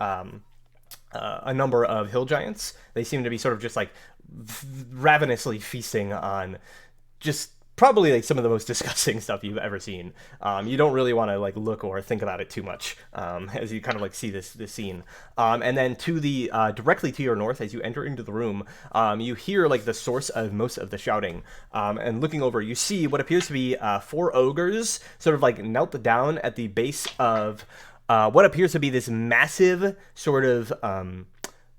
a number of hill giants. They seem to be sort of just like ravenously feasting on just probably like some of the most disgusting stuff you've ever seen. You don't really want to like look or think about it too much as you kind of like see this scene. And then to the directly to your north, as you enter into the room, you hear like the source of most of the shouting. And looking over, you see what appears to be 4 ogres, sort of like knelt down at the base of what appears to be this massive sort of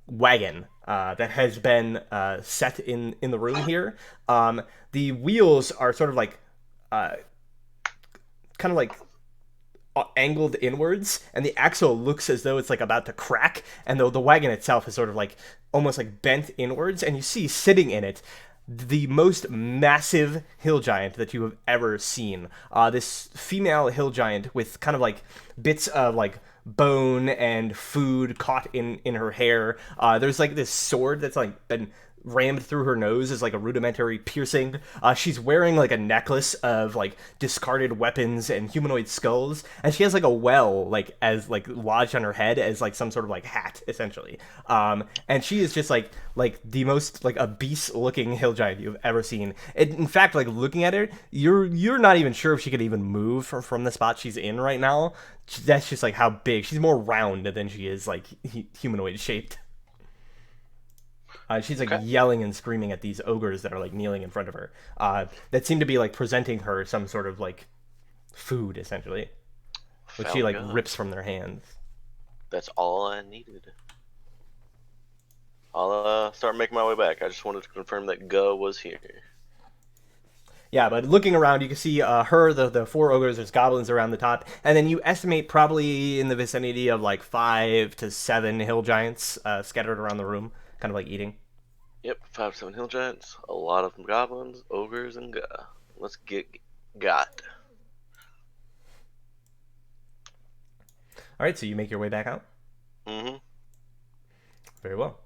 wagon that has been set in the room here. The wheels are sort of like kind of like angled inwards, and the axle looks as though it's like about to crack, and the wagon itself is sort of like almost like bent inwards, and you see sitting in it the most massive hill giant that you have ever seen. This female hill giant with kind of like bits of like bone and food caught in her hair. There's like this sword that's like been rammed through her nose as like a rudimentary piercing. She's wearing like a necklace of like discarded weapons and humanoid skulls, and she has like a well like as like lodged on her head as like some sort of like hat essentially. And she is just like the most like obese looking hill giant you've ever seen. In fact, like looking at her, you're not even sure if she could even move from the spot she's in right now. That's just like how big she's. More round than she is like humanoid shaped. She's like Okay. yelling and screaming at these ogres that are like kneeling in front of her. That seem to be like presenting her some sort of like food essentially, which she Sound like good. rips from their hands. That's all I needed. I'll start making my way back. I just wanted to confirm that Go was here. Yeah, but looking around, you can see her, the 4 ogres, there's goblins around the top, and then you estimate probably in the vicinity of like 5 to 7 hill giants scattered around the room, kind of like eating. Yep, 5-7 hill giants, a lot of goblins, ogres, and Go. Let's get got. All right, so you make your way back out. Mm-hmm. Very well.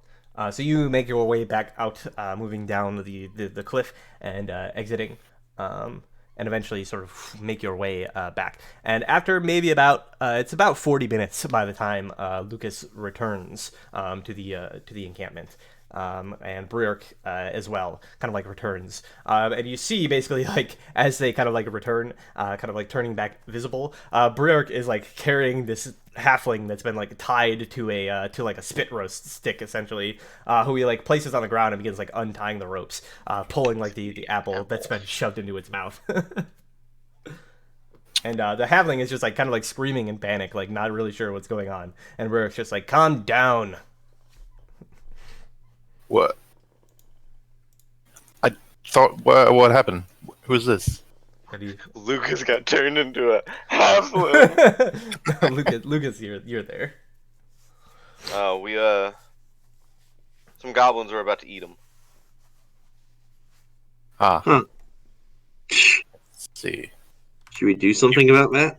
So you make your way back out, moving down the cliff and exiting, and eventually sort of make your way back. And after maybe it's about 40 minutes by the time Lucas returns to the encampment. And Briark as well, kind of like returns. And you see basically like as they kind of like return, kind of like turning back visible, Briark is like carrying this halfling that's been like tied to a to like a spit roast stick essentially, who he like places on the ground and begins like untying the ropes, pulling like the apple that's been shoved into its mouth. And the halfling is just like kind of like screaming in panic, like not really sure what's going on. And Briark's just like, calm down. What? I thought, what happened? Who's this? How do you... Lucas got turned into a halfling. Lucas, you're there. We some goblins were about to eat him. Ah, Huh. let's see. Should we do something about that?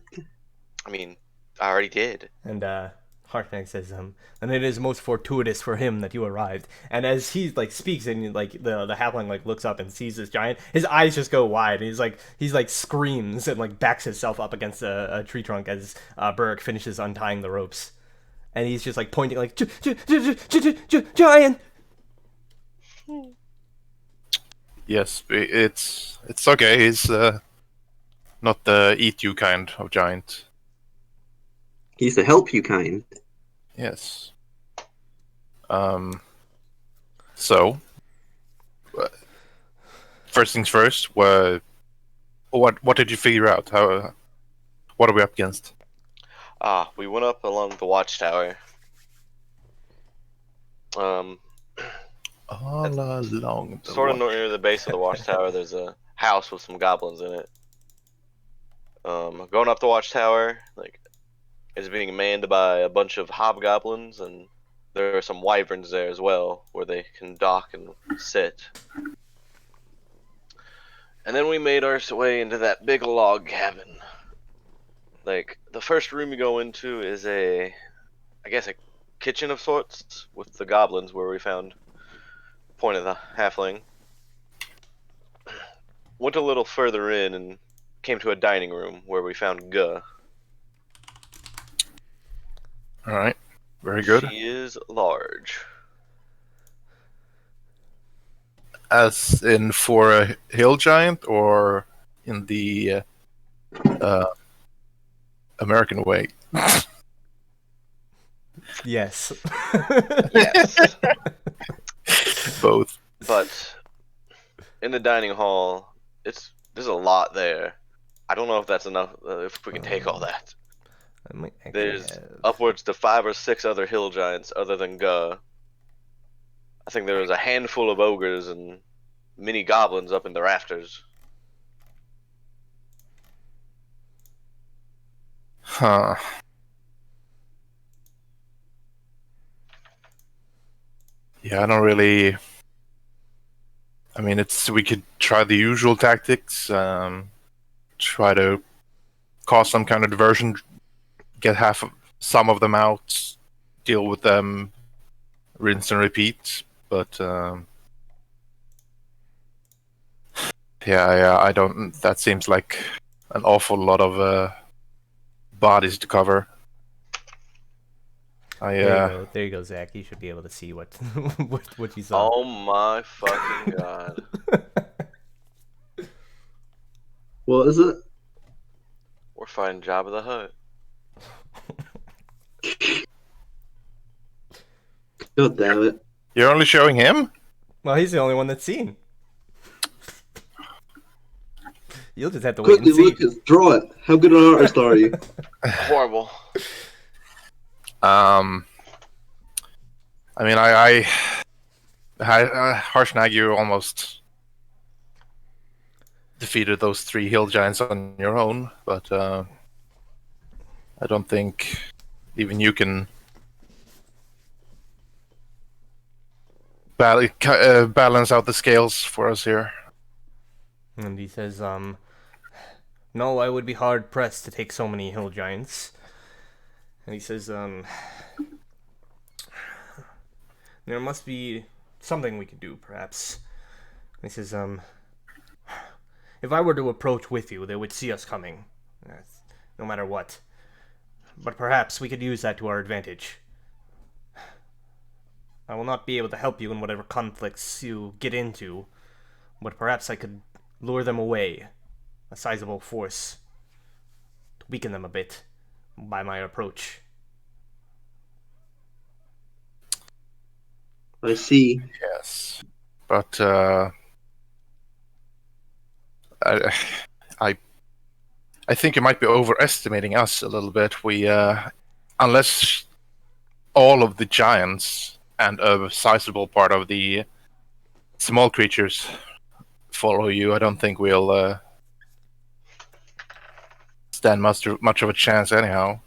I mean, I already did. And Hartnag says, and it is most fortuitous for him that you arrived. And as he like speaks and like the halfling like looks up and sees this giant, his eyes just go wide. And he's like screams and like backs himself up against a tree trunk as Burke finishes untying the ropes. And he's just like pointing like giant. Yes, it's okay. He's not the eat you kind of giant. He's the help you kind. Yes. So, uh, first things first. What did you figure out? What are we up against? We went up along the watchtower. Um, All along the sort of watch. near the base of the watchtower, there's a house with some goblins in it. Going up the watchtower, like, is being manned by a bunch of hobgoblins, and there are some wyverns there as well, where they can dock and sit. And then we made our way into that big log cabin. Like, the first room you go into is I guess, a kitchen of sorts with the goblins, where we found Point of the Halfling. Went a little further in and came to a dining room where we found Guh. All right. Very good. She is large. As in for a hill giant, or in the American way? Yes. Yes. Both. But in the dining hall, there's a lot there. I don't know if that's enough, if we can take all that. I might actually There's have- upwards to 5 or 6 other hill giants other than Guh. I think there was a handful of ogres and mini goblins up in the rafters. Huh. Yeah, I don't really. I mean, we could try the usual tactics. Try to cause some kind of diversion, get some of them out, deal with them, rinse and repeat. But yeah, I don't. That seems like an awful lot of bodies to cover. There you go, Zach. You should be able to see what what you saw. Oh my fucking god. What is it? We're fighting Jabba the Hutt. God damn it. You're only showing him? Well, he's the only one that's seen. You'll just have to wait Quickly, and see. Lucas, draw it. How good an artist are you? Horrible. I mean, Harshnag, you almost defeated those 3 hill giants on your own, but I don't think even you can balance out the scales for us here. And he says, no, I would be hard pressed to take so many hill giants. And he says, there must be something we could do, perhaps. And he says, if I were to approach with you, they would see us coming, no matter what. But perhaps we could use that to our advantage. I will not be able to help you in whatever conflicts you get into, but perhaps I could lure them away, a sizable force, to weaken them a bit by my approach. I see. Yes, but I think you might be overestimating us a little bit. Unless all of the giants and a sizable part of the small creatures follow you, I don't think we'll stand much of a chance anyhow.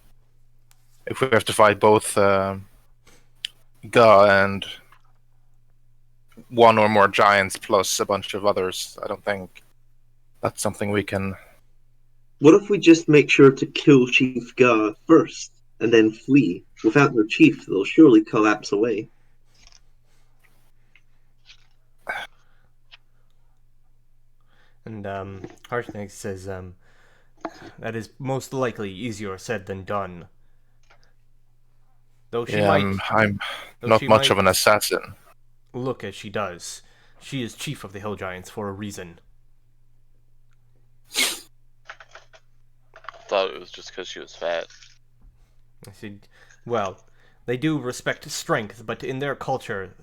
If we have to fight both Ga and one or more giants plus a bunch of others, I don't think that's something we can. What if we just make sure to kill Chief Gar first, and then flee? Without their chief, they'll surely collapse away. And Harshnag says, that is most likely easier said than done. Though she I'm though not she much might of an assassin. look as she does. She is chief of the Hill Giants for a reason. Thought it was just because she was fat. I said, well, they do respect strength, but in their culture,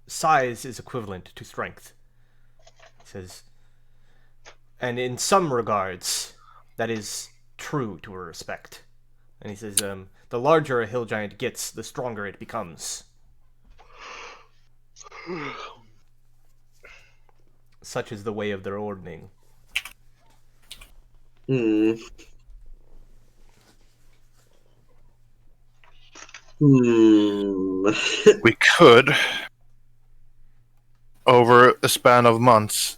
size is equivalent to strength. He says, and in some regards, that is true to a respect. And he says, the larger a hill giant gets, the stronger it becomes. Such is the way of their ordning. Hmm. Hmm. We could, over a span of months,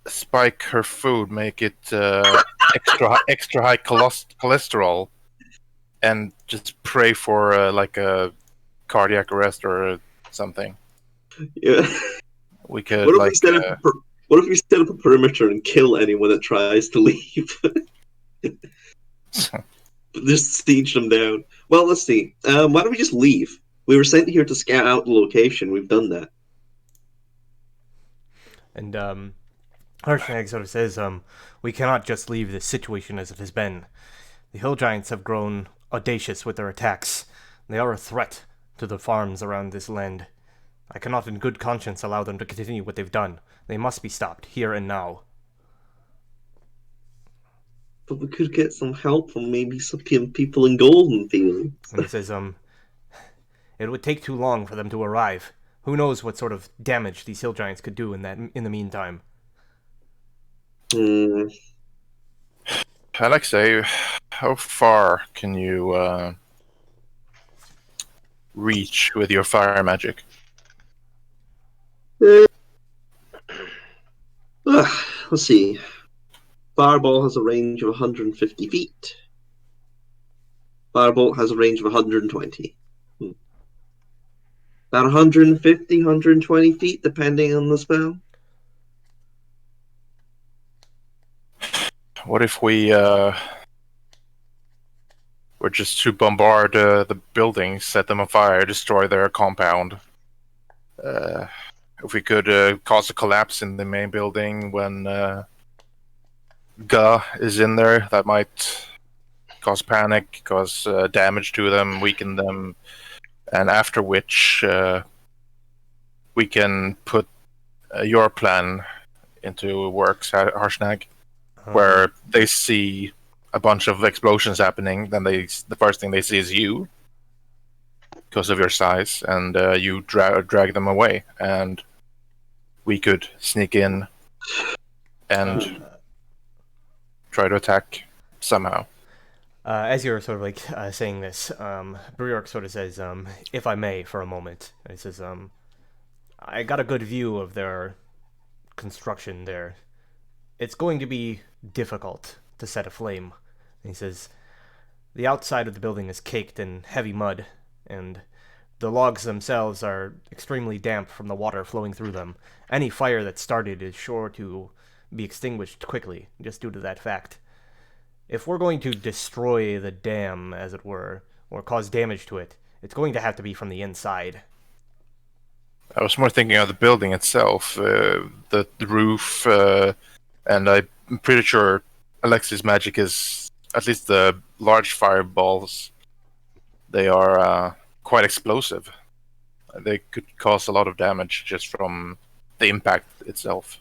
spike her food, make it extra high cholesterol, and just pray for like a cardiac arrest or something. Yeah. We could What if we like set up? What if we set up a perimeter and kill anyone that tries to leave? Just siege them down. Well, let's see. Why don't we just leave? We were sent here to scout out the location. We've done that. And Harshnag sort of says, we cannot just leave this situation as it has been. The hill giants have grown audacious with their attacks. They are a threat to the farms around this land. I cannot in good conscience allow them to continue what they've done. They must be stopped, here and now. But we could get some help from maybe some people in Golden Fields. And he says, it would take too long for them to arrive. Who knows what sort of damage these hill giants could do in the meantime. Hmm. Alexei, how far can you reach with your fire magic? Let's see. Fireball has a range of 150 feet. Firebolt has a range of 120. About 150, 120 feet, depending on the spell. What if we were just to bombard the buildings, set them on fire, destroy their compound? If we could cause a collapse in the main building when Ga is in there, that might cause panic, cause damage to them, weaken them, and after which we can put your plan into works, Harshnag, where they see a bunch of explosions happening, then the first thing they see is you, because of your size, and you drag them away, and we could sneak in and try to attack somehow. As you're sort of like saying this, Briork sort of says, if I may, for a moment. And he says, I got a good view of their construction there. It's going to be difficult to set aflame. And he says, the outside of the building is caked in heavy mud, and the logs themselves are extremely damp from the water flowing through them. Any fire that started is sure to be extinguished quickly, just due to that fact. If we're going to destroy the dam, as it were, or cause damage to it, it's going to have to be from the inside. I was more thinking of the building itself, the roof, and I'm pretty sure Alexi's magic is, at least the large fireballs, they are quite explosive. They could cause a lot of damage just from the impact itself.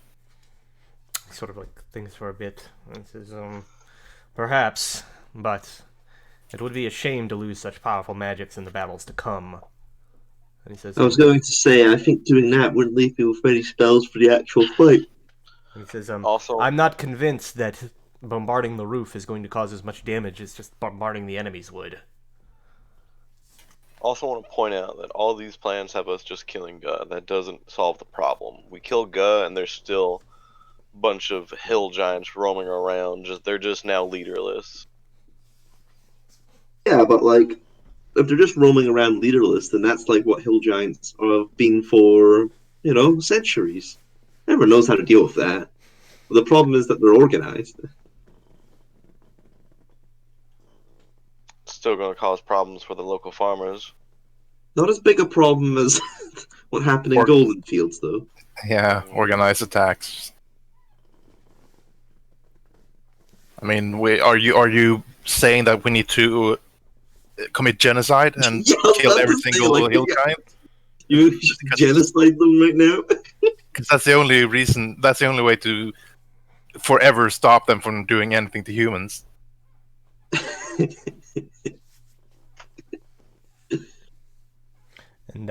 Sort of like thinks for a bit. And says, perhaps, but it would be a shame to lose such powerful magics in the battles to come. And he says, I was going to say, I think doing that wouldn't leave me with many spells for the actual fight. he says, Also, I'm not convinced that bombarding the roof is going to cause as much damage as just bombarding the enemies would. also want to point out that all these plans have us just killing Ga. That doesn't solve the problem. We kill Ga, and there's still a bunch of hill giants roaming around. They're just now leaderless. Yeah, but like, if they're just roaming around leaderless, then that's like what hill giants have been for, centuries. Everyone knows how to deal with that. But the problem is that they're organized. Still going to cause problems for the local farmers. Not as big a problem as what happened in Golden Fields, though. Yeah, organized attacks. I mean, are you saying that we need to commit genocide and Yeah, I was kill about every to say, single like, hill giant? you should genocide them right now. Because that's the only reason. That's the only way to forever stop them from doing anything to humans. And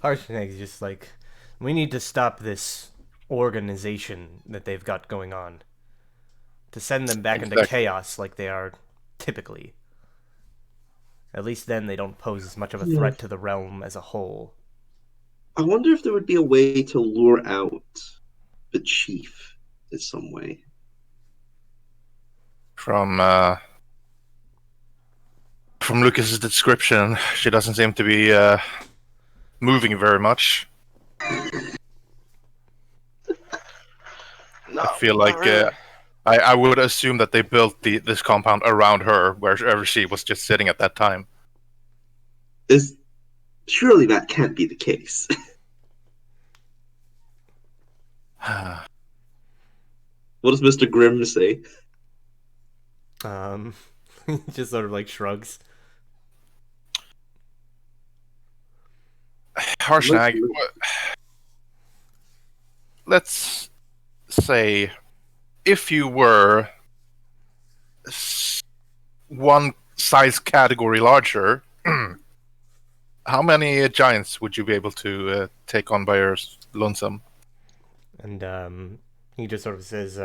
Harshnag's just like, we need to stop this organization that they've got going on. To send them back into Exactly. chaos like they are typically. At least then they don't pose as much of a Yeah. threat to the realm as a whole. I wonder if there would be a way to lure out the chief in some way. From Lucas's description, she doesn't seem to be moving very much. No, I feel not like really. I would assume that they built this compound around her, wherever she was just sitting at that time. Surely that can't be the case. What does Mr. Grimm say? He just sort of like shrugs. Harshnag, let's say if you were one size category larger, how many giants would you be able to take on by your lonesome? And he just sort of says,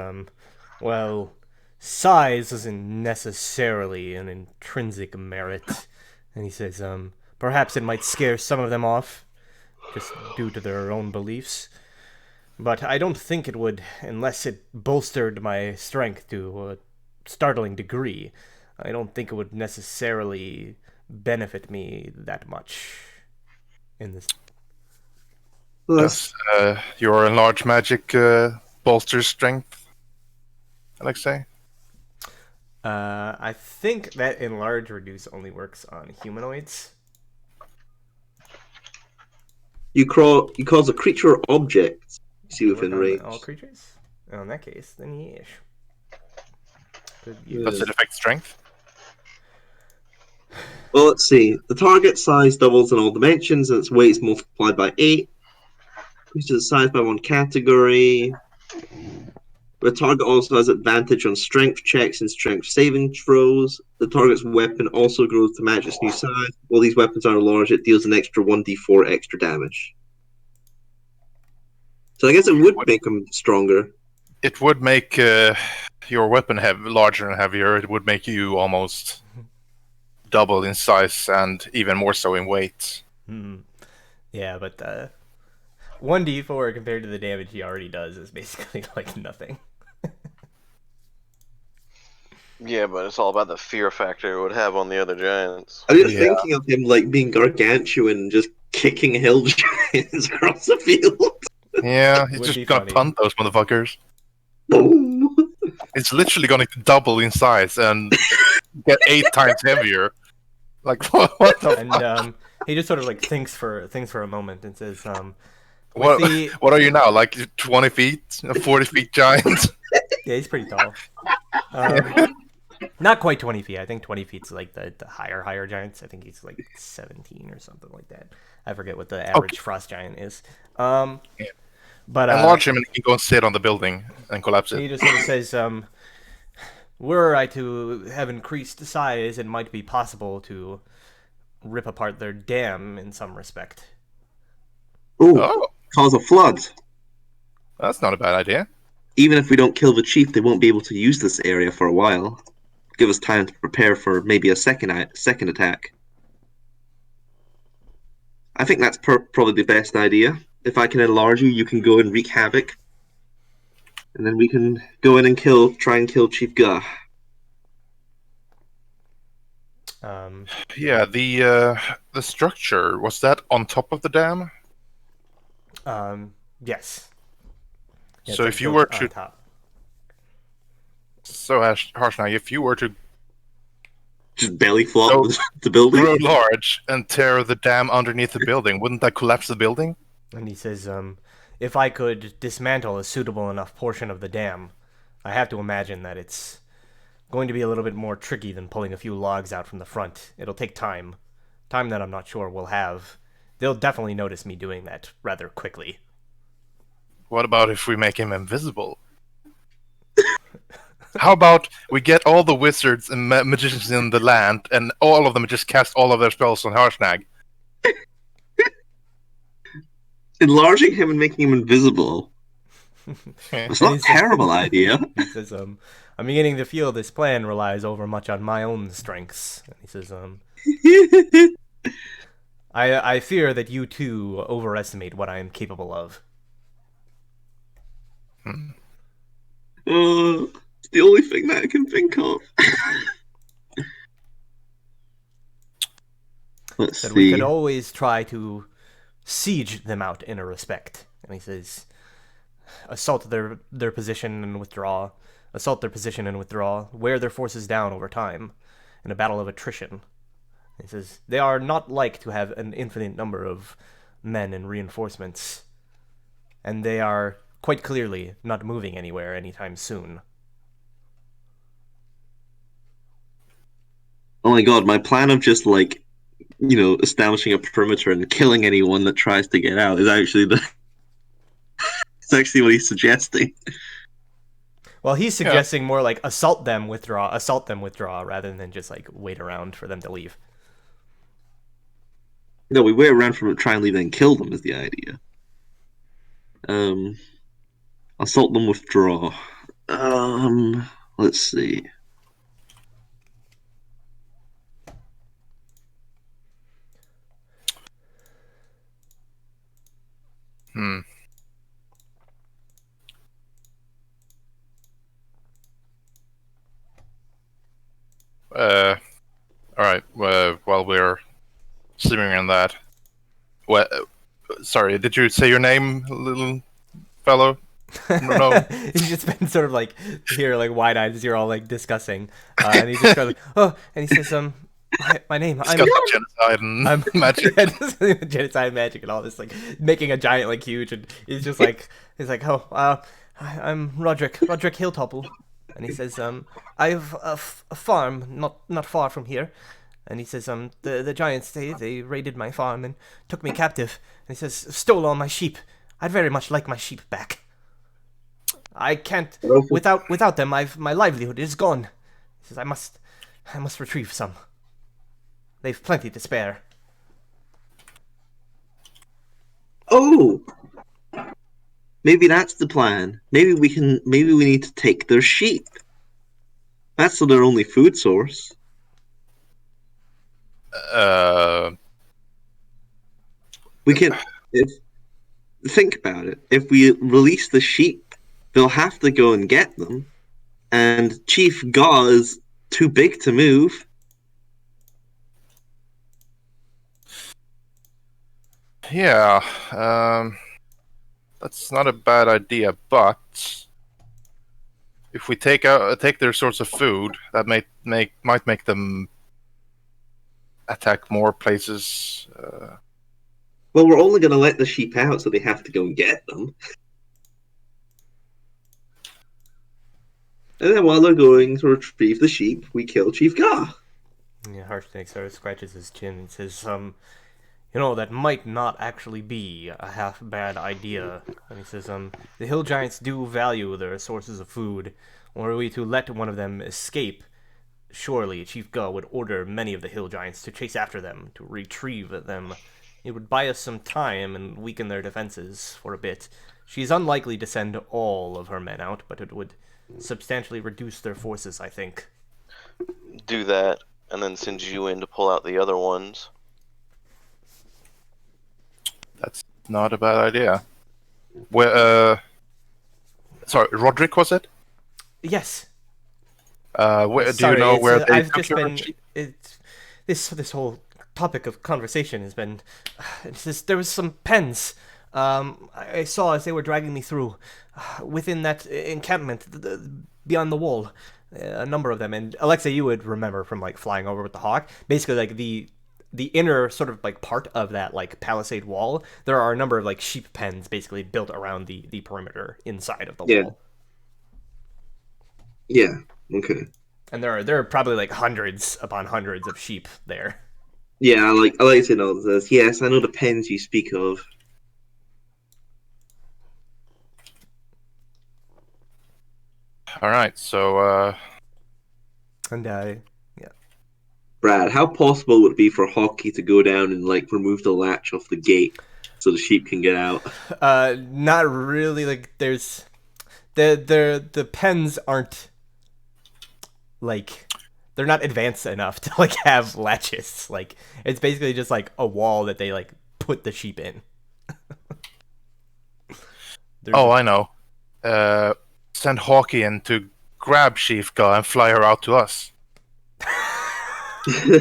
well, size isn't necessarily an intrinsic merit. And he says, perhaps it might scare some of them off, just due to their own beliefs. But I don't think it would, unless it bolstered my strength to a startling degree. I don't think it would necessarily benefit me that much in this. Well, Does your enlarged magic bolster strength, Alexei? I think that enlarge reduce only works on humanoids. you cause a creature or object you see Work within on range. all creatures? Oh, in that case, then yes. Could Yeah. Does it affect strength? Well, let's see. The target size doubles in all dimensions, and its weight is multiplied by 8. Increases the size by one category. The target also has advantage on strength checks and strength saving throws. The target's weapon also grows to match its new size. While these weapons are large, it deals an extra 1d4 extra damage. So I guess it would make them stronger. It would make your weapon larger and heavier. It would make you almost double in size and even more so in weight. Yeah, but 1d4 compared to the damage he already does is basically like nothing. Yeah, but it's all about the fear factor it would have on the other giants. I'm just Yeah. thinking of him like being gargantuan, just kicking hill giants across the field. Yeah, he's Would just be gonna funny. punt those motherfuckers. Boom! It's literally gonna double in size and get 8 times heavier. Like what the And fuck? he just sort of like thinks for a moment and says, What, the- what are you now? Like 20 feet? A 40 feet giant? yeah, he's pretty tall. Not quite 20 feet. I think 20 feet's like the higher giants. I think he's like 17 or something like that. I forget what the average frost giant is. But Enlarge him and he can go and sit on the building and collapse he it. just sort of says, were I to have increased size, it might be possible to rip apart their dam in some respect. Ooh, Oh, cause a flood. that's not a bad idea. Even if we don't kill the chief, they won't be able to use this area for a while. Give us time to prepare for maybe a second attack. I think that's probably the best idea. If I can enlarge you, you can go and wreak havoc, and then we can go in and try and kill Chief Gah. Yeah, the structure, was that on top of the dam? Yes. Yeah, So it's, if you built were on to top. So harsh now, if you were to Just belly flop the building. grow large and tear the dam underneath the building, wouldn't that collapse the building? And he says, if I could dismantle a suitable enough portion of the dam, I have to imagine that it's going to be a little bit more tricky than pulling a few logs out from the front. It'll take time. Time that I'm not sure we'll have. They'll definitely notice me doing that rather quickly. What about if we make him invisible? How about we get all the wizards and magicians in the land, and all of them just cast all of their spells on Harshnag? Enlarging him and making him invisible. It's not a terrible idea. He says, I'm beginning to feel this plan relies overmuch on my own strengths. And he says, I fear that you too overestimate what I am capable of. It's the only thing that I can think of. Let's Said see. we could always try to siege them out in a respect. And he says, assault their position and withdraw. Assault their position and withdraw. Wear their forces down over time in a battle of attrition. He says, they are not like to have an infinite number of men and reinforcements. And they are quite clearly not moving anywhere anytime soon. Oh my god, my plan of just establishing a perimeter and killing anyone that tries to get out is actually it's actually what he's suggesting. Well, he's suggesting more like assault them, withdraw, rather than just like wait around for them to leave. No, we wait around for try and leave and kill them is the idea. Assault them, withdraw. Let's see. Alright, while we're simmering on that... sorry, did you say your name, little fellow? No. He's just been sort of like here, like wide-eyed as you're all like discussing, and he just goes, "Oh," and he says, my name, I'm genocide and magic, genocide magic, and all this, like making a giant like huge, and he's just like, "Oh, I'm Roderick Hilltopple," and he says, "I have a farm not far from here." And he says, the giants, they raided my farm and took me captive. And he says, stole all my sheep. I'd very much like my sheep back. I can't, without them, my livelihood is gone. He says, I must retrieve some. They've plenty to spare. Oh! Maybe that's the plan. Maybe we need to take their sheep. That's their only food source. We can think about it. If we release the sheep, they'll have to go and get them, and Chief Gaw is too big to move. Yeah, that's not a bad idea, but if we take their source of food, that might make them attack more places. Well, we're only going to let the sheep out, so they have to go and get them. And then while they're going to retrieve the sheep, we kill Chief Gaw. Yeah, Harshnag sort of scratches his chin and says, that might not actually be a half bad idea. And he says, the hill giants do value their sources of food. Were we to let one of them escape, surely Chief Gaw would order many of the hill giants to chase after them, to retrieve them. It would buy us some time and weaken their defenses for a bit. She's unlikely to send all of her men out, but it would substantially reduce their forces, I think. Do that, and then send you in to pull out the other ones. That's not a bad idea. Sorry, Roderick, was it? Yes. Do you know where they I've took just your been. sheep? This whole topic of conversation has been. It's just, there was some pens. I saw as they were dragging me through, within that encampment beyond the wall, a number of them. And Alexa, you would remember from like flying over with the hawk. Basically, like the inner sort of like part of that like palisade wall, there are a number of like sheep pens basically built around the perimeter inside of the wall. Yeah. Okay. And there are probably like hundreds upon hundreds of sheep there. Yeah, I like to know this. Yes, I know the pens you speak of. All right, so And Brad, how possible would it be for Hockey to go down and like remove the latch off the gate so the sheep can get out? not really. Like there's the pens aren't like they're not advanced enough to like have latches. Like it's basically just like a wall that they like put the sheep in. oh, I know. Send Hawkeye in to grab Sheefka and fly her out to us. I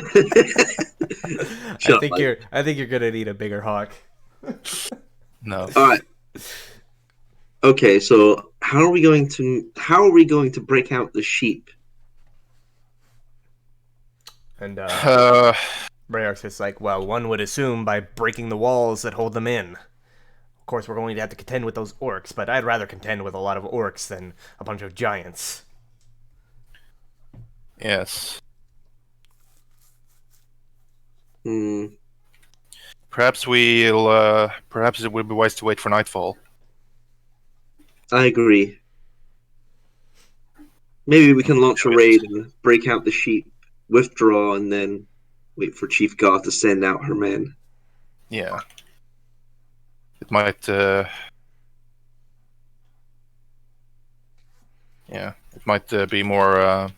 think you're gonna need a bigger hawk. No. All right. Okay, so how are we going to break out the sheep? And Rayark's is like, well, one would assume by breaking the walls that hold them in. Of course, we're going to have to contend with those orcs, but I'd rather contend with a lot of orcs than a bunch of giants. Yes. Hmm. Perhaps it would be wise to wait for nightfall. I agree. Maybe we can launch a raid and break out the sheep, withdraw, and then wait for Chief Goth to send out her men. Yeah. It might. Yeah, it might be more.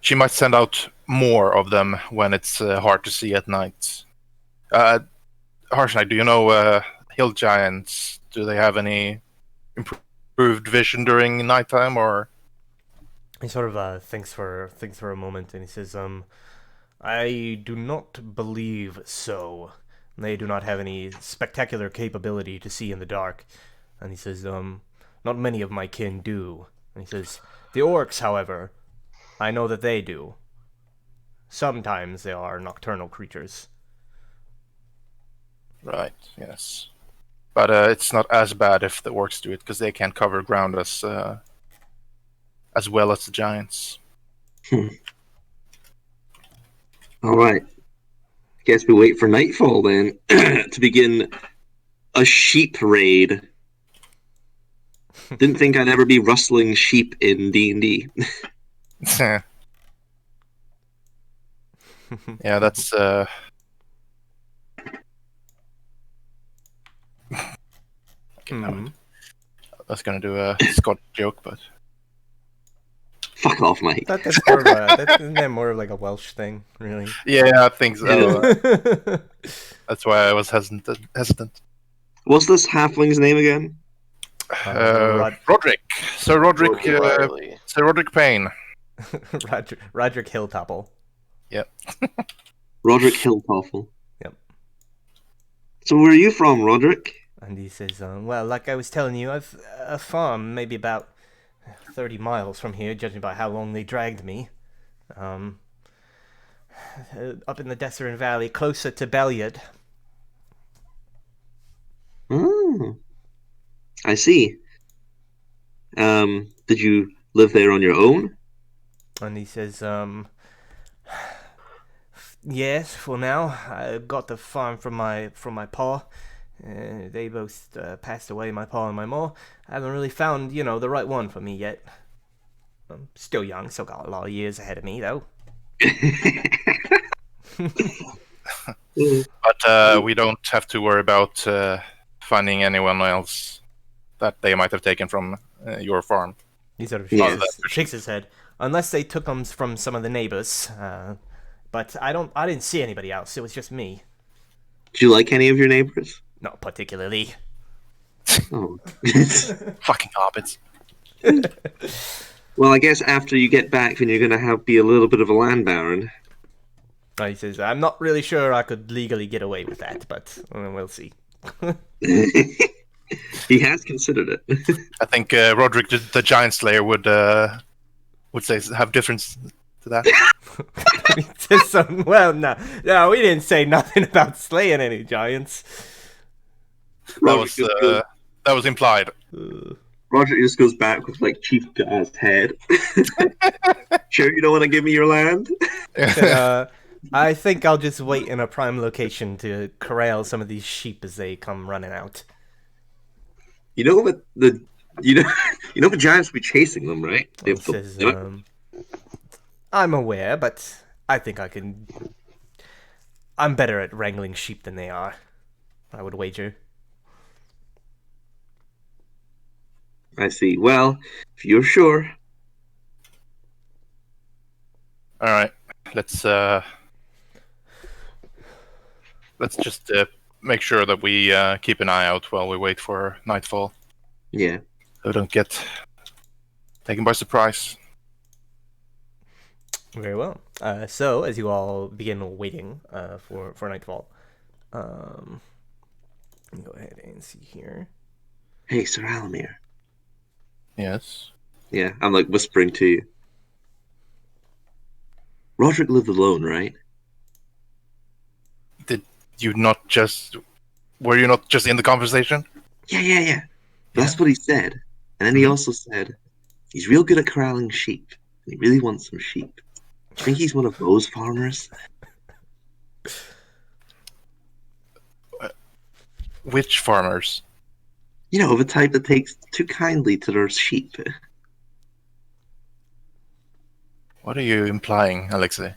She might send out more of them when it's hard to see at night. Harshnag, do you know hill giants? Do they have any improved vision during nighttime, or? He sort of thinks for a moment, and he says, I do not believe so. They do not have any spectacular capability to see in the dark. And he says, not many of my kin do. And he says, the orcs, however, I know that they do. Sometimes they are nocturnal creatures. Right, yes. But it's not as bad if the orcs do it, because they can cover ground as well as the giants. All right. Guess we wait for nightfall then to begin a sheep raid. Didn't think I'd ever be rustling sheep in D&D. Yeah, that's I was gonna do a Scottish joke, but Fuck off, Mike. That's more of isn't that more of like a Welsh thing, really? yeah, I think so. Yeah. That's why I was hesitant. What's this halfling's name again? Roderick. Sir Roderick. Riley. Sir Roderick Payne. Roderick Hilltopple. Yep. Roderick Hilltoffel. Yep. So where are you from, Roderick? And he says, well, like I was telling you, I've a farm maybe about 30 miles from here, judging by how long they dragged me. Up in the Desert Valley, closer to Belliard. Oh, I see. Did you live there on your own? And he says, yes, for now. I got the farm from my pa. They both passed away, my pa and my ma. I haven't really found, the right one for me yet. I'm still young, still got a lot of years ahead of me, though. But we don't have to worry about finding anyone else that they might have taken from your farm. He sort of Yes. shakes his head. Unless they took them from some of the neighbors. But I didn't see anybody else. It was just me. Did you like any of your neighbors? Not particularly. Oh. Fucking hobbits. Well, I guess after you get back, then you're going to be a little bit of a land baron. He says, I'm not really sure I could legally get away with that, but we'll see. He has considered it. I think Roderick the Giant Slayer would say have difference to that. Well, no, we didn't say nothing about slaying any giants. That was implied. Roger just goes back with like Chief Guy's head. Sure, you don't want to give me your land? Said, I think I'll just wait in a prime location to corral some of these sheep as they come running out. You know what the you know you know the giants will be chasing them, right? They He have to, says, I'm aware, but I think I can. I'm better at wrangling sheep than they are, I would wager. I see. Well, if you're sure. All right, let's just make sure that we keep an eye out while we wait for nightfall, Yeah. so we don't get taken by surprise. Very well. So, as you all begin waiting for nightfall, let me go ahead and see here. Hey, Sir Alamir. Yes. Yeah, I'm like whispering to you. Roderick lived alone, right? Did you not just? Were you not just in the conversation? Yeah. That's what he said. And then he also said he's real good at corralling sheep. And he really wants some sheep. Do you think he's one of those farmers? Which farmers? You know, the type that takes too kindly to their sheep. What are you implying, Alexei?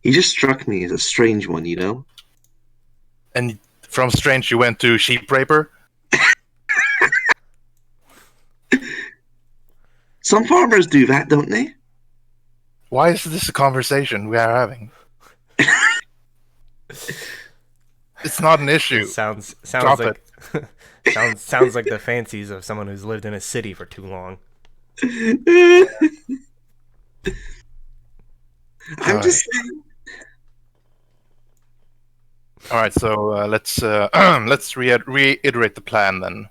He just struck me as a strange one, you know? And from strange, you went to sheep raper? Some farmers do that, don't they? Why is this a conversation we are having? It's not an issue. Sounds Drop like sounds like the fancies of someone who's lived in a city for too long. I'm just saying. All right, so let's reiterate the plan then.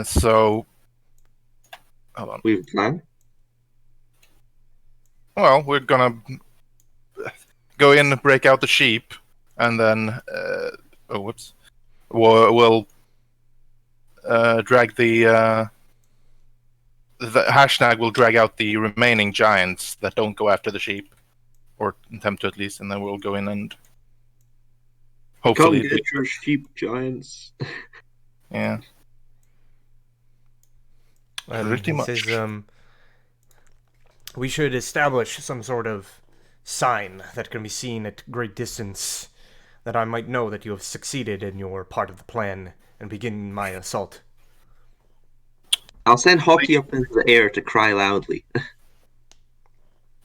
So, hold on. We have a plan? Well, we're gonna go in, break out the sheep, and then we'll drag the hashtag will drag out the remaining giants that don't go after the sheep, or attempt to at least, and then we'll go in and hopefully Come get your sheep, giants. yeah. Pretty He much. says, we should establish some sort of sign that can be seen at great distance, that I might know that you have succeeded in your part of the plan and begin my assault. I'll send Hockey up into the air to cry loudly.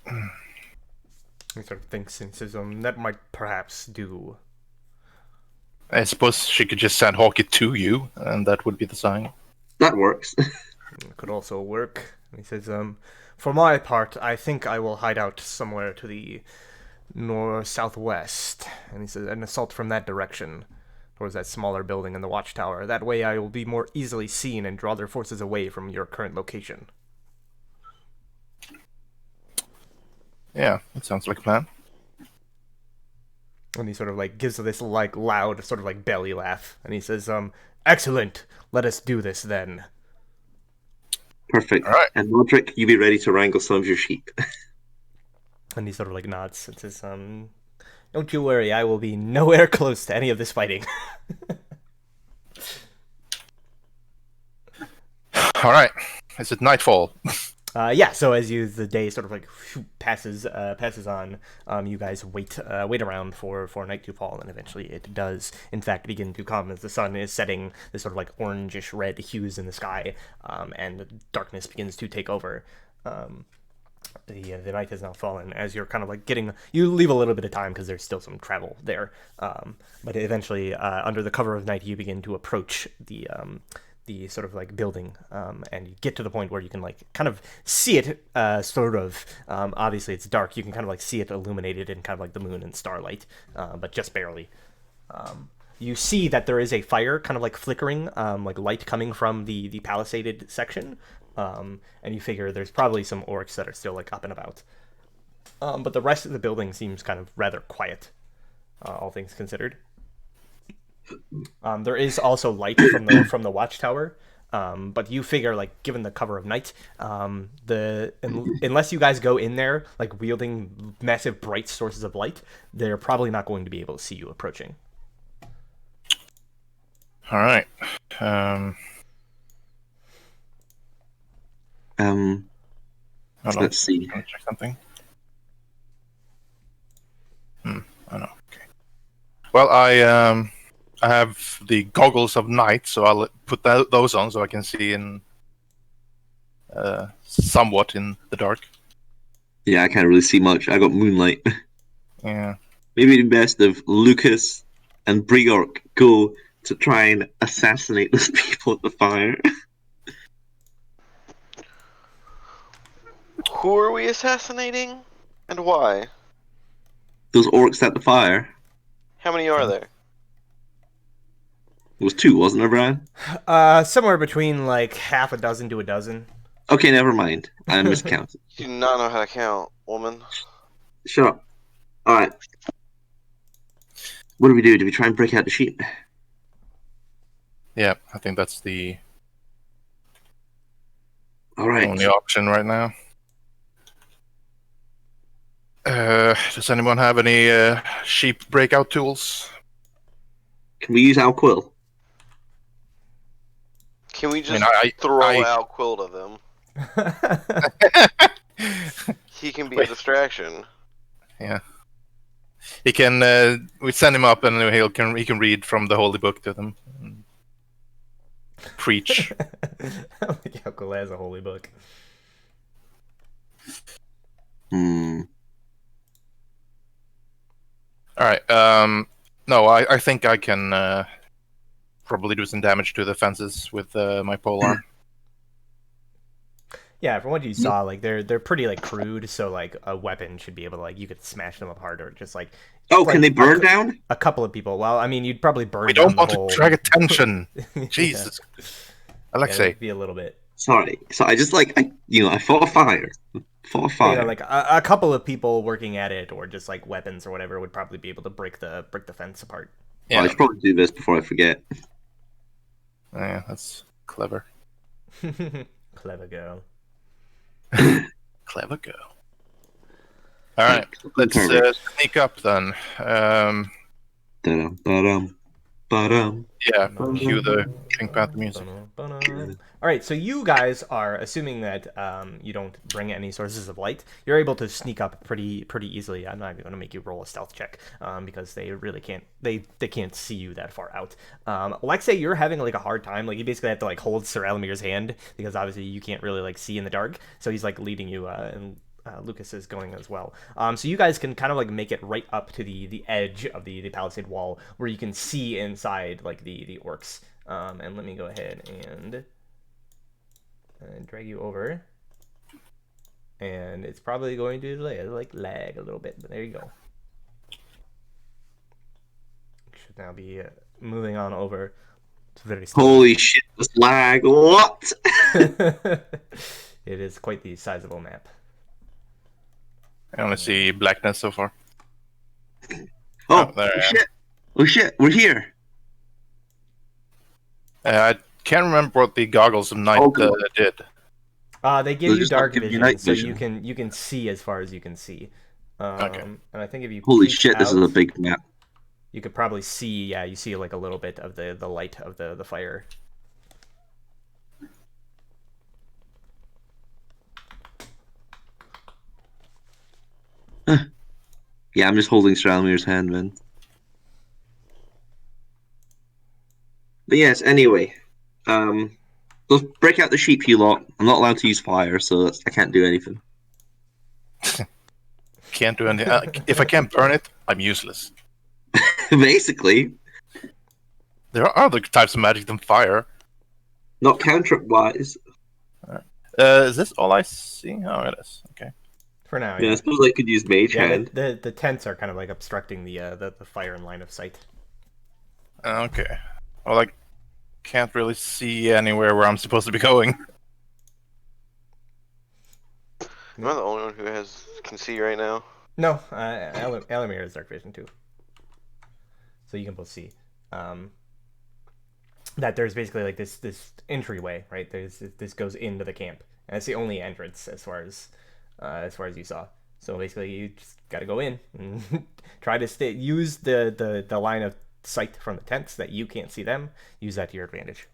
He sort of thinks and says, that might perhaps do. I suppose she could just send Hawkeye to you, and that would be the sign. That works. It could also work. He says, for my part, I think I will hide out somewhere to the southwest. And he says, an assault from that direction, towards that smaller building in the watchtower. That way I will be more easily seen and draw their forces away from your current location. Yeah, that sounds like a plan. And he sort of like gives this like loud sort of like belly laugh. And he says, excellent, let us do this then. Perfect. All right. And Roderick, you be ready to wrangle some of your sheep. And he sort of like nods and says, don't you worry, I will be nowhere close to any of this fighting. All right. Is it nightfall? Yeah, so as the day sort of like passes on, you guys wait around for night to fall, and eventually it does in fact begin to come as the sun is setting this sort of like orangish red hues in the sky, and darkness begins to take over. The night has now fallen as you're kind of like you leave a little bit of time because there's still some travel there, but eventually under the cover of night you begin to approach the sort of like building, and you get to the point where you can like kind of see it sort of, obviously it's dark, you can kind of like see it illuminated in kind of like the moon and starlight, but just barely. You see that there is a fire kind of like flickering, like light coming from the palisaded section, and you figure there's probably some orcs that are still like up and about, but the rest of the building seems kind of rather quiet, all things considered. There is also light from the watchtower, but you figure like given the cover of night, unless you guys go in there like wielding massive bright sources of light, they're probably not going to be able to see you approaching. All right. Hold on. Let's see. Can I check something? I know. Okay. Well, I have the goggles of night, so I'll put those on so I can see in somewhat in the dark. Yeah, I can't really see much. I got moonlight. Yeah. Maybe the best of Lucas and Brigork go to try and assassinate those people at the fire. Who are we assassinating, and why? Those orcs at the fire. How many are there? It was 2, wasn't there, Brian? Somewhere between like half a dozen to a dozen. Okay, never mind. I miscounted. You do not know how to count, woman. Shut up. Alright. What do we do? Do we try and break out the sheep? Yeah, I think that's the Alright. only option right now. Does anyone have any sheep breakout tools? Can we use our quill? Can we just I throw I- out Quill to them? He can be a distraction. Yeah. He can. We send him up, and he can read from the holy book to them. Preach. Yoko has a holy book. Hmm. All right. No, I think I can probably do some damage to the fences with my polearm. Yeah, from what you saw, like they're pretty like crude, so like a weapon should be able to like you could smash them apart or just like. Oh, like, can they burn down? A couple of people. Well, I mean, you'd probably burn. We down don't want the whole... to drag attention. Yeah. Jesus, Yeah, Alexei. it'd be a little bit. Sorry. So I just I fought a fire. You know, like a couple of people working at it, or just like weapons or whatever, would probably be able to break the fence apart. Well, I should probably do this before I forget. Yeah, that's clever. Clever girl. Clever girl. All right, let's sneak up then. Da-dum, ba-dum, ba-dum. Yeah, cue the Pink Panther music. All right, so you guys are assuming that you don't bring any sources of light. You're able to sneak up pretty easily. I'm not going to make you roll a stealth check because they really can't. They can't see you that far out. Alexei, you're having like a hard time. Like you basically have to like hold Sir Alamir's hand because obviously you can't really like see in the dark. So he's like leading you and. Lucas is going as well. So you guys can kind of like make it right up to the edge of the palisade wall where you can see inside like the orcs. And let me go ahead and drag you over. And it's probably going to like lag a little bit, but there you go. Should now be moving on over. It's very Holy shit, this lag. What? It is quite the sizable map. I only see blackness so far. Oh, there I am. shit. Oh shit, we're here. I can't remember what the goggles of night did. They give They'll you just dark give you vision, night so vision. you can see as far as you can see. Okay. And I think if you Holy peek shit, this is out, a big map. you could probably see. Yeah, you see like a little bit of the light of the fire. Yeah, I'm just holding Stralmir's hand, man. But yes, anyway. Let's break out the sheep, you lot. I'm not allowed to use fire, so I can't do anything. Can't do anything. If I can't burn it, I'm useless. Basically. There are other types of magic than fire. Not cantrip-wise. Is this all I see? Oh, it is. Okay. For now, Yeah, yeah. I suppose I could use Mage Yeah, Hand. the tents are kind of like obstructing the fire in line of sight. Okay. Well, I can't really see anywhere where I'm supposed to be going. Am I the only one who can see right now? No, Alamir has dark vision too, so you can both see. that there's basically like this entryway, right? This goes into the camp, and it's the only entrance as far as you saw. So basically, you just got to go in and try to use the line of sight from the tents that you can't see them. Use that to your advantage.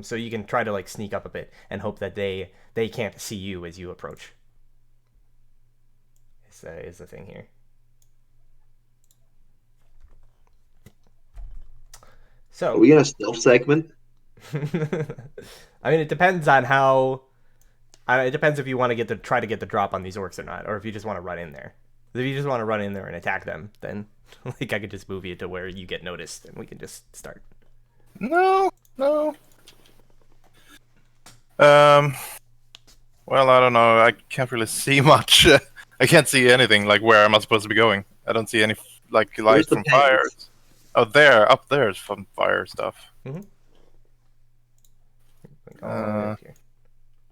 So you can try to like sneak up a bit and hope that they can't see you as you approach. Is the thing here. So Are we in a stealth segment? I mean, it depends on how. It depends if you want to try to get the drop on these orcs or not, or if you just want to run in there. If you just want to run in there and attack them, then like I could just move you to where you get noticed, and we can just start. No. Well, I don't know. I can't really see much. I can't see anything. Like, where am I supposed to be going? I don't see any like light Where's the from pens? fires. Oh, there, up there is from fire stuff. Mm-hmm.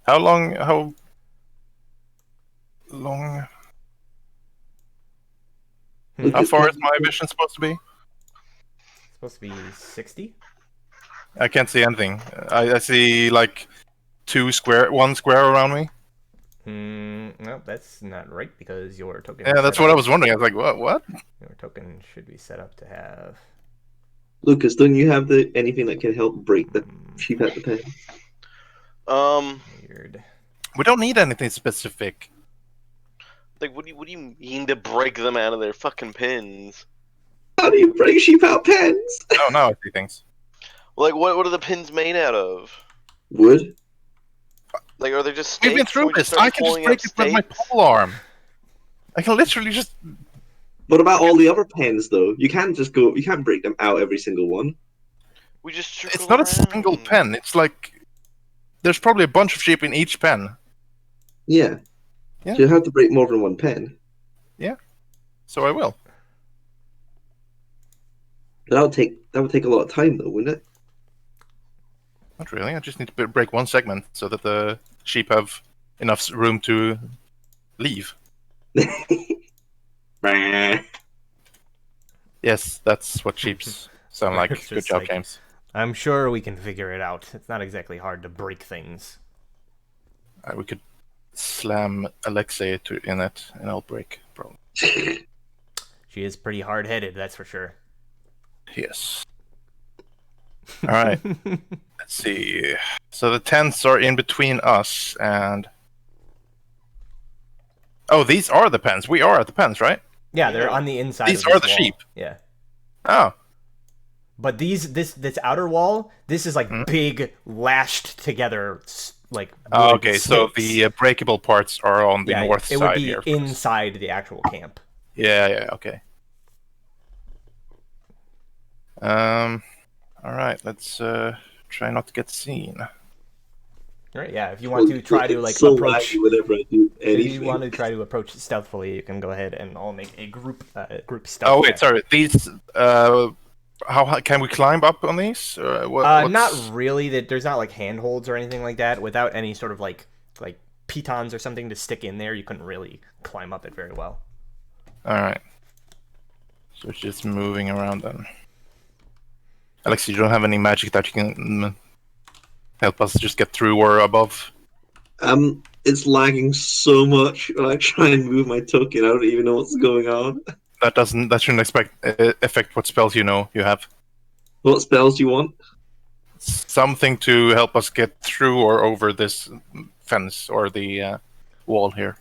How long? How long? Look How at far that. is my vision supposed to be? It's supposed to be 60. I can't see anything. I see like one square around me. No, that's not right because your token. Yeah, that's what I was wondering. I was like, what? Your token should be set up to have. Lucas, don't you have anything that can help break the sheep at the pen? Weird. We don't need anything specific. Like, what do you mean to break them out of their fucking pins? How do you break sheep out pens? Oh, now I see things. Like, what are the pins made out of? Wood? Like, are they just stakes? We've been through Can we this. start I can just pulling break out it with my stakes? pole arm. I can literally just. What about all the other pens, though? You can't just go. You can't break them out every single one. We just trickle It's not a around. single pen. It's like there's probably a bunch of sheep in each pen. Yeah. Yeah. So you have to break more than one pen. So I will. That would take a lot of time, though, wouldn't it? Not really. I just need to break one segment so that the sheep have enough room to leave. Yes, that's what sheeps sound like. It's Good just job, like- James. I'm sure we can figure it out. It's not exactly hard to break things. We could slam Alexei in it, and I'll break. Probably. She is pretty hard-headed, that's for sure. Yes. All right. Let's see. So the tents are in between us and. Oh, these are the pens. We are at the pens, right? Yeah, they're on the inside. These of are this the wall. sheep. Yeah, Oh. but this outer wall, this is like big, lashed together, like. Oh, wood okay, so stakes. the breakable parts are on the north it side would be here. inside the actual camp. Yeah, okay. All right, let's try not to get seen. Right? Yeah, if you want to try to like so approach. laggy whenever I do If anything. you want to try to approach stealthily, you can go ahead and I'll make a group stealth. Oh wait, check. sorry. These how can we climb up on these? Not really. There's not like handholds or anything like that. Without any sort of like pitons or something to stick in there, you couldn't really climb up it very well. All right. So it's just moving around then. Alex, you don't have any magic that you can help us just get through or above? It's lagging so much when I try and move my token. I don't even know what's going on. That shouldn't affect what spells you have. What spells do you want? Something to help us get through or over this fence or the wall here.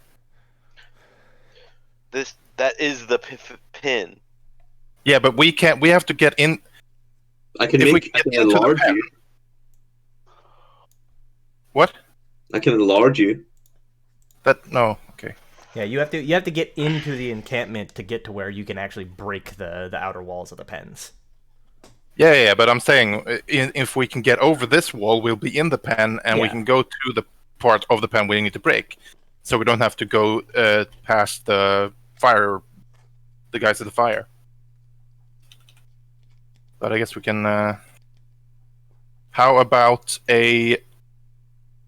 That is the pin. Yeah, but we can't. We have to get in. I can If we make. can I get can into the enlarge pen. you. What? I can enlarge you. No. Okay. Yeah, you have to get into the encampment to get to where you can actually break the outer walls of the pens. Yeah. But I'm saying, if we can get over this wall, we'll be in the pen, and we Yeah. can go to the part of the pen we need to break, so we don't have to go past the fire, the guys at the fire. But I guess we can. How about a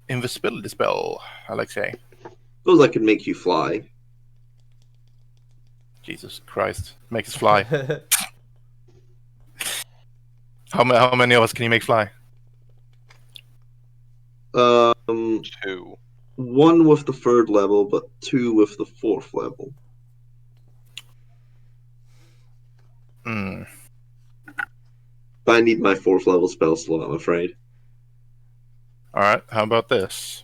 invisibility spell, Alexei? Suppose I could make you fly. Jesus Christ, make us fly. How many of us can you make fly? Um, 2. 1 with the 3rd level, but 2 with the 4th level. Hmm. But I need my 4th level spell slot, I'm afraid. Alright, how about this?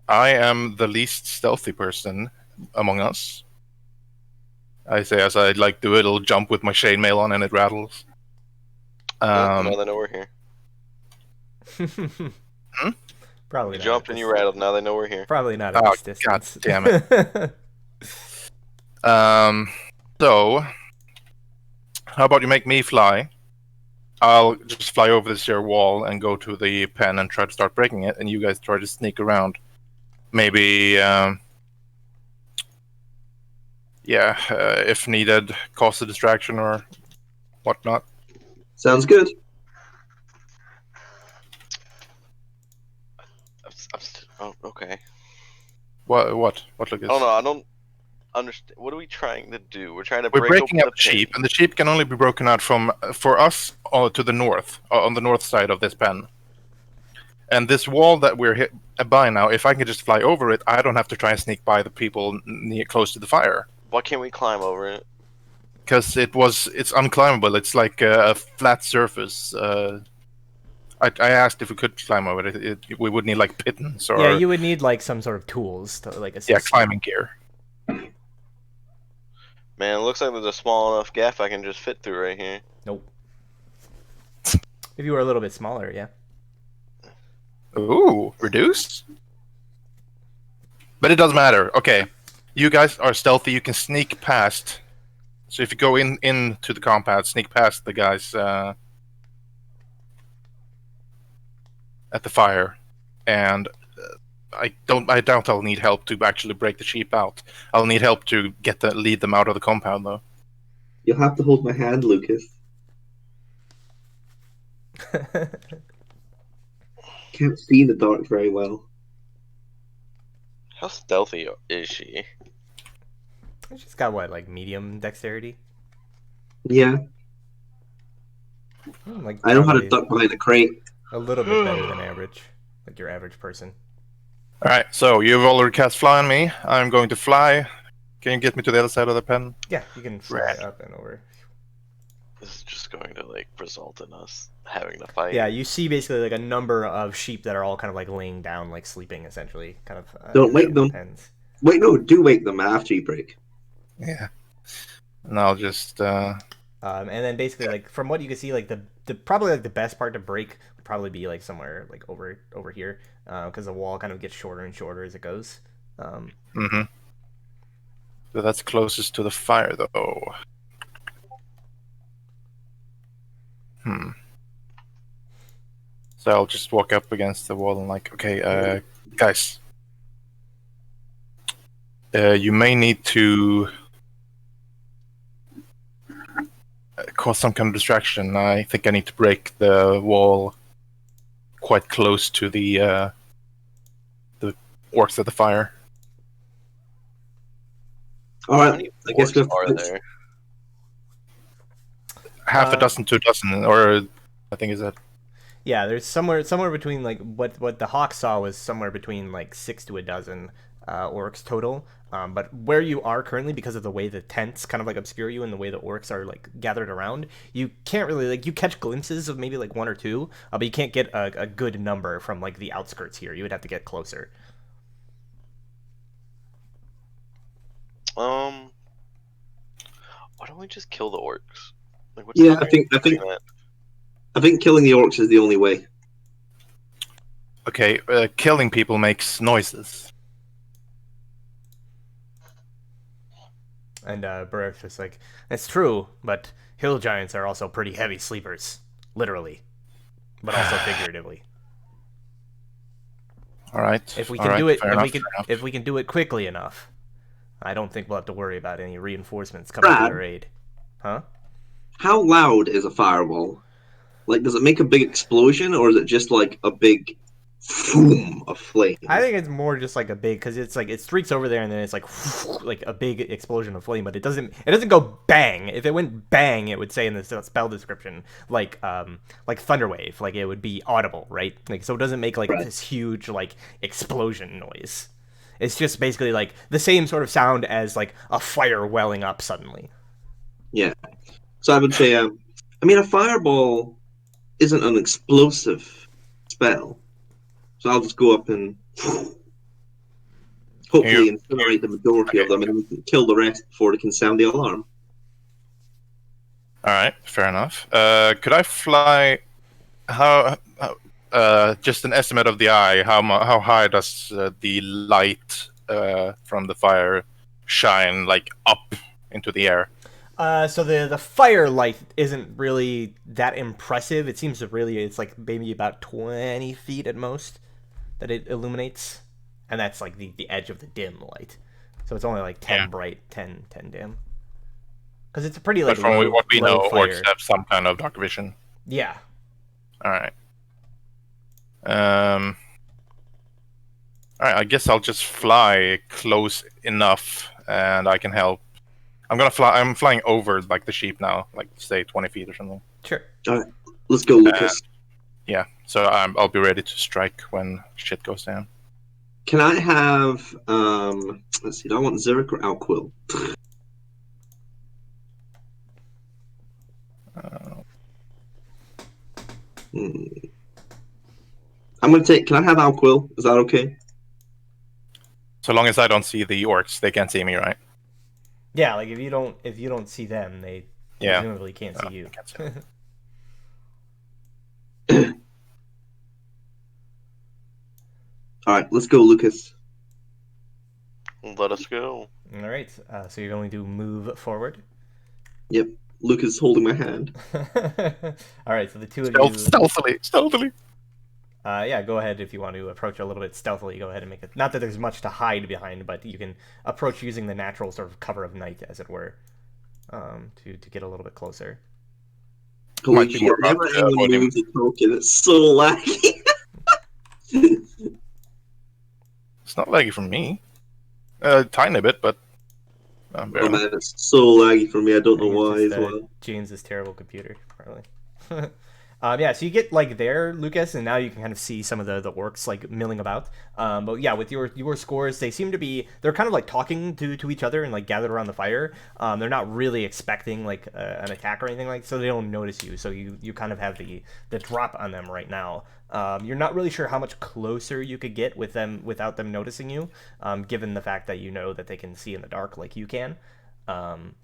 I am the least stealthy person among us. I say as I like do a little jump with my chainmail on and it rattles. Now they know we're here. Probably You not jumped at and this, you rattled. Now they know we're here. probably not at Oh, this God distance. damn it. So how about you make me fly? I'll just fly over this here wall and go to the pen and try to start breaking it, and you guys try to sneak around. Maybe, if needed, cause a distraction or whatnot. Sounds good. Oh, okay. What, I Lucas? don't know. I don't understand. What are we trying to do? We're trying to We're break breaking open up the the sheep, pen. and the sheep can only be broken out from for us to the north, on the north side of this pen. And this wall that we're hit by now, if I can just fly over it, I don't have to try and sneak by the people near close to the fire. Why can't we climb over it? Because it's unclimbable. It's like a flat surface. I asked if we could climb over it. We would need like pittance or Yeah, you would need like some sort of tools to like assist. climbing gear. Man, it looks like there's a small enough gap I can just fit through right here. Nope. If you were a little bit smaller, yeah. Ooh, reduce? But it doesn't matter. Okay, you guys are stealthy. You can sneak past. So if you go into the compound, sneak past the guys at the fire, and I doubt I'll need help to actually break the sheep out. I'll need help to lead them out of the compound, though. You'll have to hold my hand, Lucas. Can't see in the dark very well. How stealthy is she? She's got what, like medium dexterity? Yeah, Like I know how to probably duck behind a crate. a little bit better than average, like your average person. All right, so you've already cast fly on me. I'm going to fly. Can you get me to the other side of the pen? Yeah, you can fly Red. up and over. This is just going to like result in us having to fight. Yeah, you see basically like a number of sheep that are all kind of like laying down, like sleeping, essentially, kind of. Don't in wake the them. pens. Wait, no, do wake them after you break. Yeah. And I'll just. And then basically, like from what you can see, like the probably like the best part to break would probably be like somewhere like over here, because the wall kind of gets shorter and shorter as it goes. Mm-hmm. So that's closest to the fire, though. So I'll just walk up against the wall and like, okay, guys, you may need to cause some kind of distraction. I think I need to break the wall quite close to the orcs at the fire. All How right, many I guess we have orcs to are fix. there? Half a dozen, 2 dozen, or I think is that. Yeah, there's somewhere between like what the hawk saw was somewhere between like 6 to a dozen orcs total. But where you are currently, because of the way the tents kind of like obscure you and the way the orcs are like gathered around, you can't really like you catch glimpses of maybe like 1 or 2, but you can't get a good number from like the outskirts here. You would have to get closer. Why don't we just kill the orcs? Like, what's Yeah, the I think killing the orcs is the only way. Okay, killing people makes noises. And Baruch's just like, it's true, but hill giants are also pretty heavy sleepers, literally, but also figuratively. All right. If we all can right, do it, fair enough, fair enough. if we can do it quickly enough, I don't think we'll have to worry about any reinforcements coming to Brad? our aid. Huh? How loud is a fireball? Like, does it make a big explosion, or is it just like a big boom of flame. I think it's more just like a big, because it's like it streaks over there and then it's like like a big explosion of flame, but it doesn't go bang. If it went bang, it would say in the spell description like thunderwave, like it would be audible, right? Like so it doesn't make like this huge like explosion noise. It's just basically like the same sort of sound as like a fire welling up suddenly. Yeah. So I would say, I mean, a fireball isn't an explosive spell. So I'll just go up and hopefully incinerate the majority of them, and we can kill the rest before they can sound the alarm. All right, fair enough. Could I fly? How? Just an estimate of the eye. How high does the light from the fire shine, like up into the air? So the firelight isn't really that impressive. It seems to really it's like maybe about 20 feet at most that it illuminates, and that's like the edge of the dim light. So it's only like 10 bright, 10 dim. Because it's a pretty like. But from low, what we know, low orcs fire. have some kind of dark vision. Yeah. All right. All right. I guess I'll just fly close enough, and I can help. I'm gonna fly. I'm flying over like the sheep now, like say 20 feet or something. Sure. All right, let's go, Lucas. Yeah. So I'll be ready to strike when shit goes down. Can I have let's see, do I want Zurich or Alquill? I'm gonna take, can I have Alquill? Is that okay? So long as I don't see the orcs, they can't see me, right? Yeah, like if you don't see them, they presumably can't see you. Can't see. All right, let's go, Lucas. Let us go. All right. So you're going to move forward. Yep, Lucas is holding my hand. All right. So the two of you. Stealthily. Yeah, go ahead if you want to approach a little bit stealthily. Go ahead and make it. Not that there's much to hide behind, but you can approach using the natural sort of cover of night, as it were, to get a little bit closer. Holy shit! Whenever anyone moves a token, it's so laggy. It's not laggy for me. Tiny bit, but. Oh man, it's so laggy for me. I don't know why as well. James' terrible computer, probably. Yeah, so you get like there, Lucas, and now you can kind of see some of the orcs like milling about. But yeah, with your scores, they seem to be they're kind of like talking to each other and like gathered around the fire. They're not really expecting like an attack or anything so they don't notice you. So you kind of have the drop on them right now. You're not really sure how much closer you could get with them without them noticing you, given the fact that you know that they can see in the dark like you can. What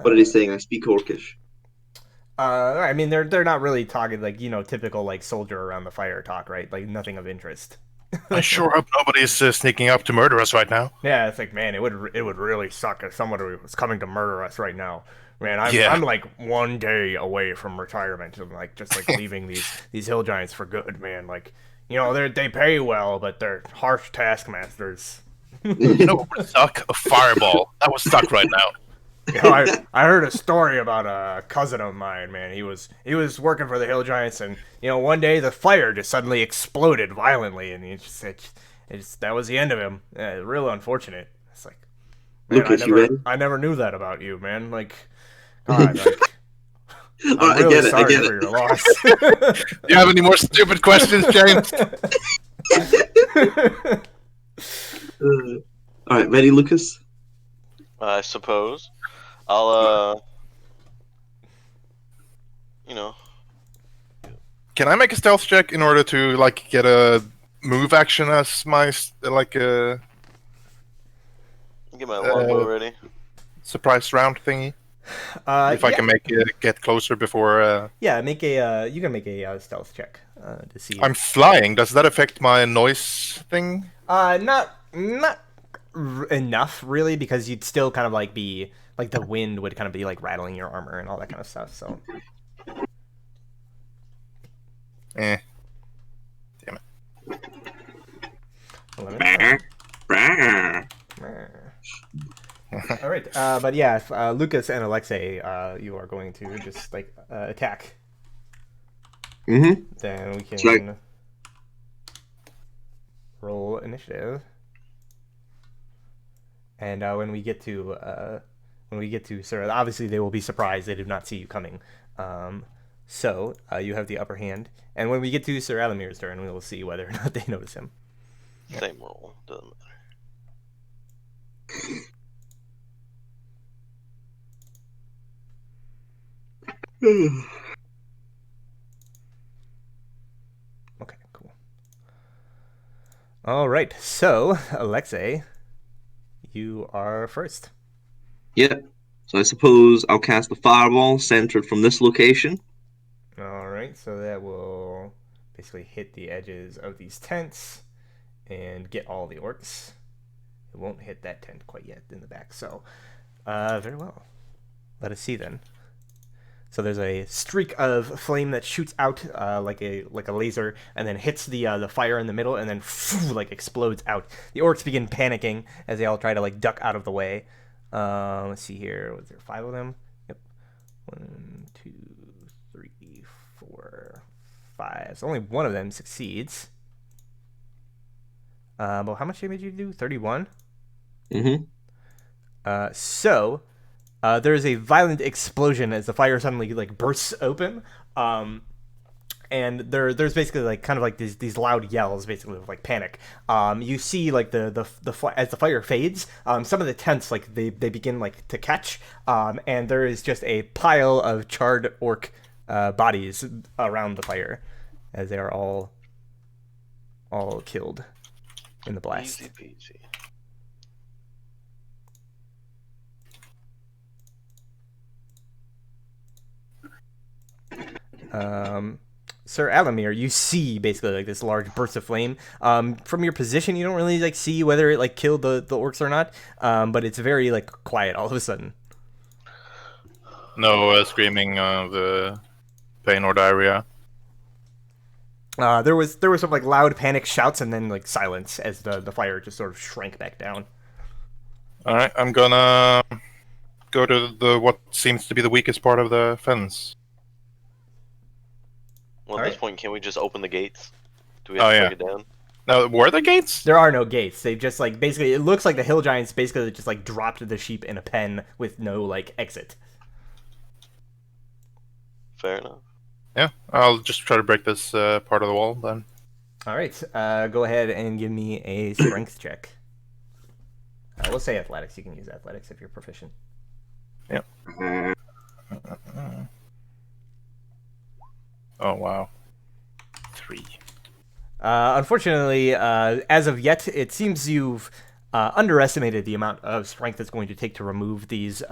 are they saying? I speak Orcish. I mean, they're not really talking like typical like soldier around the fire talk, right? Like nothing of interest. I sure hope nobody's sneaking up to murder us right now. Yeah, it's like, man, it would really suck if somebody was coming to murder us right now. Man, I'm like 1 day away from retirement and like just like leaving these hill giants for good, man. Like they pay well, but they're harsh taskmasters. You know what would suck? A fireball. That would suck right now. I heard a story about a cousin of mine, man. He was working for the Hill Giants, and one day the fire just suddenly exploded violently, and it just that was the end of him. Real unfortunate. It's like, man, Lucas, I never knew that about you, man. Like, God, like, I'm really sorry for your loss. Do you have any more stupid questions, James? All right, ready, Lucas? I suppose. I'll Can I make a stealth check in order to like get a move action as my like get my longbow ready. surprise round thingy? If I can make it get closer before. Yeah, you can make a stealth check to see. I'm flying. Does that affect my noise thing? Not enough really, because you'd still kind of like be like the wind would kind of be like rattling your armor and all that kind of stuff. So. Damn it. 11. All right, but yeah, if, Lucas and Alexei, you are going to just like attack. Mm-hmm. Then we can. Right. roll initiative. And when we get to Sir, obviously they will be surprised. They did not see you coming. So you have the upper hand. And when we get to Sir Alamir's turn, we will see whether or not they notice him. Same roll. Doesn't matter. Okay, cool. All right, so Alexei, you are first. Yep. So I suppose I'll cast the fireball centered from this location. All right, so that will basically hit the edges of these tents and get all the orcs. It won't hit that tent quite yet in the back, so very well. Let us see then. So there's a streak of flame that shoots out like a laser, and then hits the fire in the middle, and then like explodes out. The orcs begin panicking as they all try to like duck out of the way. Let's see here. Was there 5 of them? Yep. 1, 2, 3, 4, 5. So only one of them succeeds. Well, how much damage did you do? 31. Mm-hmm. So there is a violent explosion as the fire suddenly like bursts open, and there's basically like kind of like these loud yells, basically of like panic. You see like the as the fire fades, some of the tents like they begin like to catch, and there is just a pile of charred orc bodies around the fire, as they are all killed in the blast. Easy peasy. Sir Alamir, you see basically like this large burst of flame. From your position, you don't really like see whether it like killed the orcs or not. But it's very like quiet all of a sudden. No screaming of pain or diarrhea. There was some like loud panic shouts and then like silence as the fire just sort of shrank back down. All right, I'm gonna go to the what seems to be the weakest part of the fence. Well, at All this right. point, can we just open the gates? Do we have to break it down? Now, were the gates? There are no gates. They just like basically it looks like the hill giants basically just like dropped the sheep in a pen with no like exit. Fair enough. Yeah, I'll just try to break this part of the wall then. All right, go ahead and give me a strength check. We'll say athletics. You can use athletics if you're proficient. Yeah. Oh wow. 3. Unfortunately, as of yet, it seems you've underestimated the amount of strength it's going to take to remove these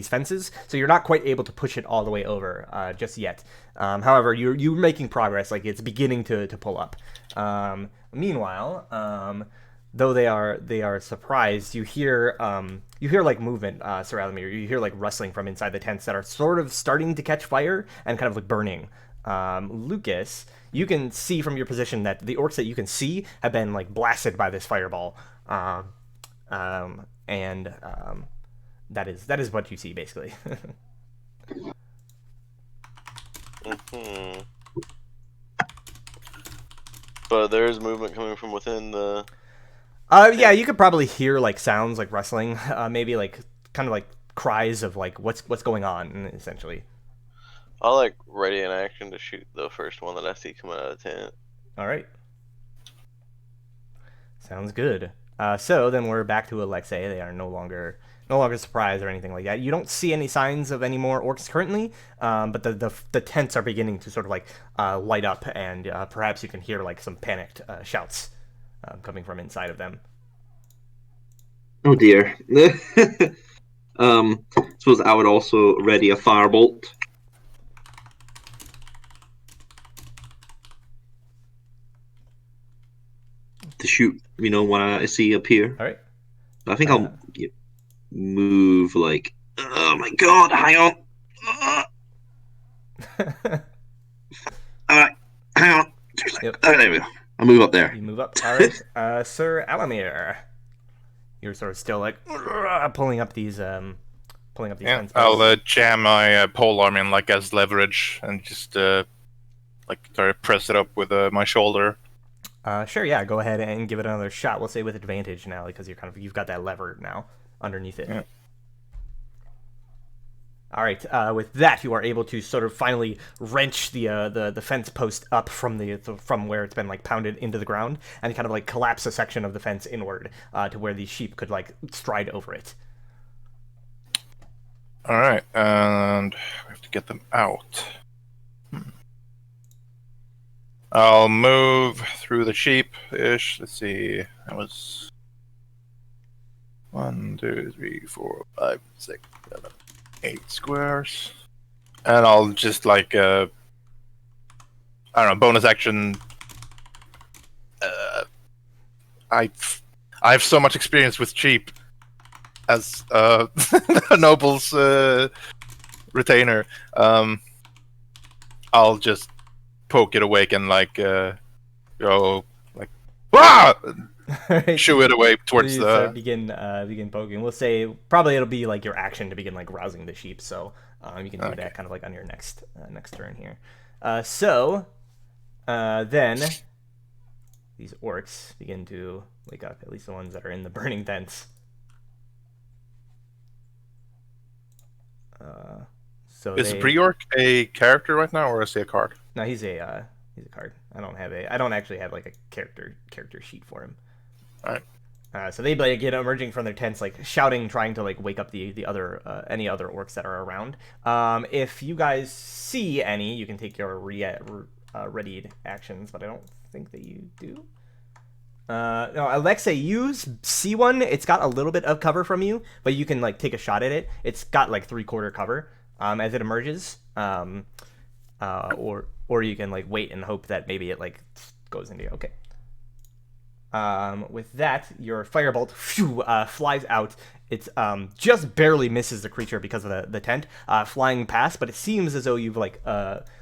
fences. So you're not quite able to push it all the way over just yet. However, you're making progress. Like it's beginning to pull up. Meanwhile, though they are surprised, you hear like movement, Sir Alamir. You hear like rustling from inside the tents that are sort of starting to catch fire and kind of like burning. Lucas, you can see from your position that the orcs that you can see have been like blasted by this fireball, and that is what you see basically. Mm-hmm. But there's movement coming from within the. Yeah, you could probably hear like sounds like rustling, maybe like kind of like cries of like what's going on essentially. I'll like ready an action to shoot the first one that I see coming out of the tent. All right. Sounds good. So then we're back to Alexei. They are no longer surprised or anything like that. You don't see any signs of any more orcs currently, but the tents are beginning to sort of like light up, and perhaps you can hear like some panicked shouts coming from inside of them. Oh dear. Suppose I would also ready a firebolt. To shoot, when I see up here. All right. I think I'll move like. Oh my god! Hang on. All right, hang on. Yep. Oh, there we go. I'll move up there. You move up. All right. Sir Alamir, you're sort of still like pulling up these Yeah, fence I'll posts. jam my pole arm in like as leverage and just like try to press it up with my shoulder. Sure, yeah. Go ahead and give it another shot. We'll say with advantage now because you've got that lever now underneath it. Yeah. All right. With that, you are able to sort of finally wrench the fence post up from from where it's been like pounded into the ground, and kind of like collapse a section of the fence inward to where these sheep could like stride over it. All right, and we have to get them out. I'll move through the sheep-ish. Let's see. That was 1, 2, 3, 4, 5, 6, 7, 8 squares. And I'll just like I don't know, bonus action. I have so much experience with sheep as the noble's retainer. I'll just poke it awake and like go like Right. shoo it away towards You the. begin poking. We'll say probably it'll be like your action to begin like rousing the sheep. So you can do Okay. that kind of like on your next turn here. Then these orcs begin to wake up. At least the ones that are in the burning tents. Is Briork a character right now, or is he a card? No, he's a card. I don't actually have like a character sheet for him. All right. So they like get emerging from their tents, like shouting, trying to like wake up the other any other orcs that are around. If you guys see any, you can take your readied actions, but I don't think that you do. No, Alexa, you see one. It's got a little bit of cover from you, but you can like take a shot at it. It's got like 3/4 cover as it emerges. Or you can like wait and hope that maybe it like goes into you. Okay. With that, your firebolt flies out. It's just barely misses the creature because of the tent flying past, but it seems as though you've like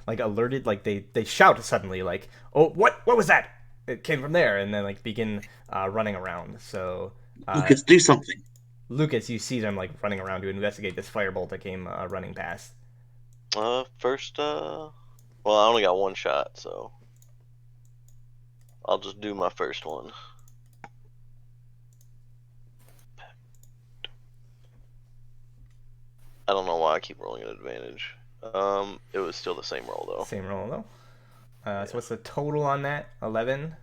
alerted, like they shout suddenly, like, oh, what was that? It came from there, and then like begin running around. So Lucas, do something. Lucas, you see them like running around to investigate this firebolt that came running past. First, well, I only got one shot, so I'll just do my first one. I don't know why I keep rolling an advantage. It was still the same roll though. Same roll though. So what's the total on that? 11.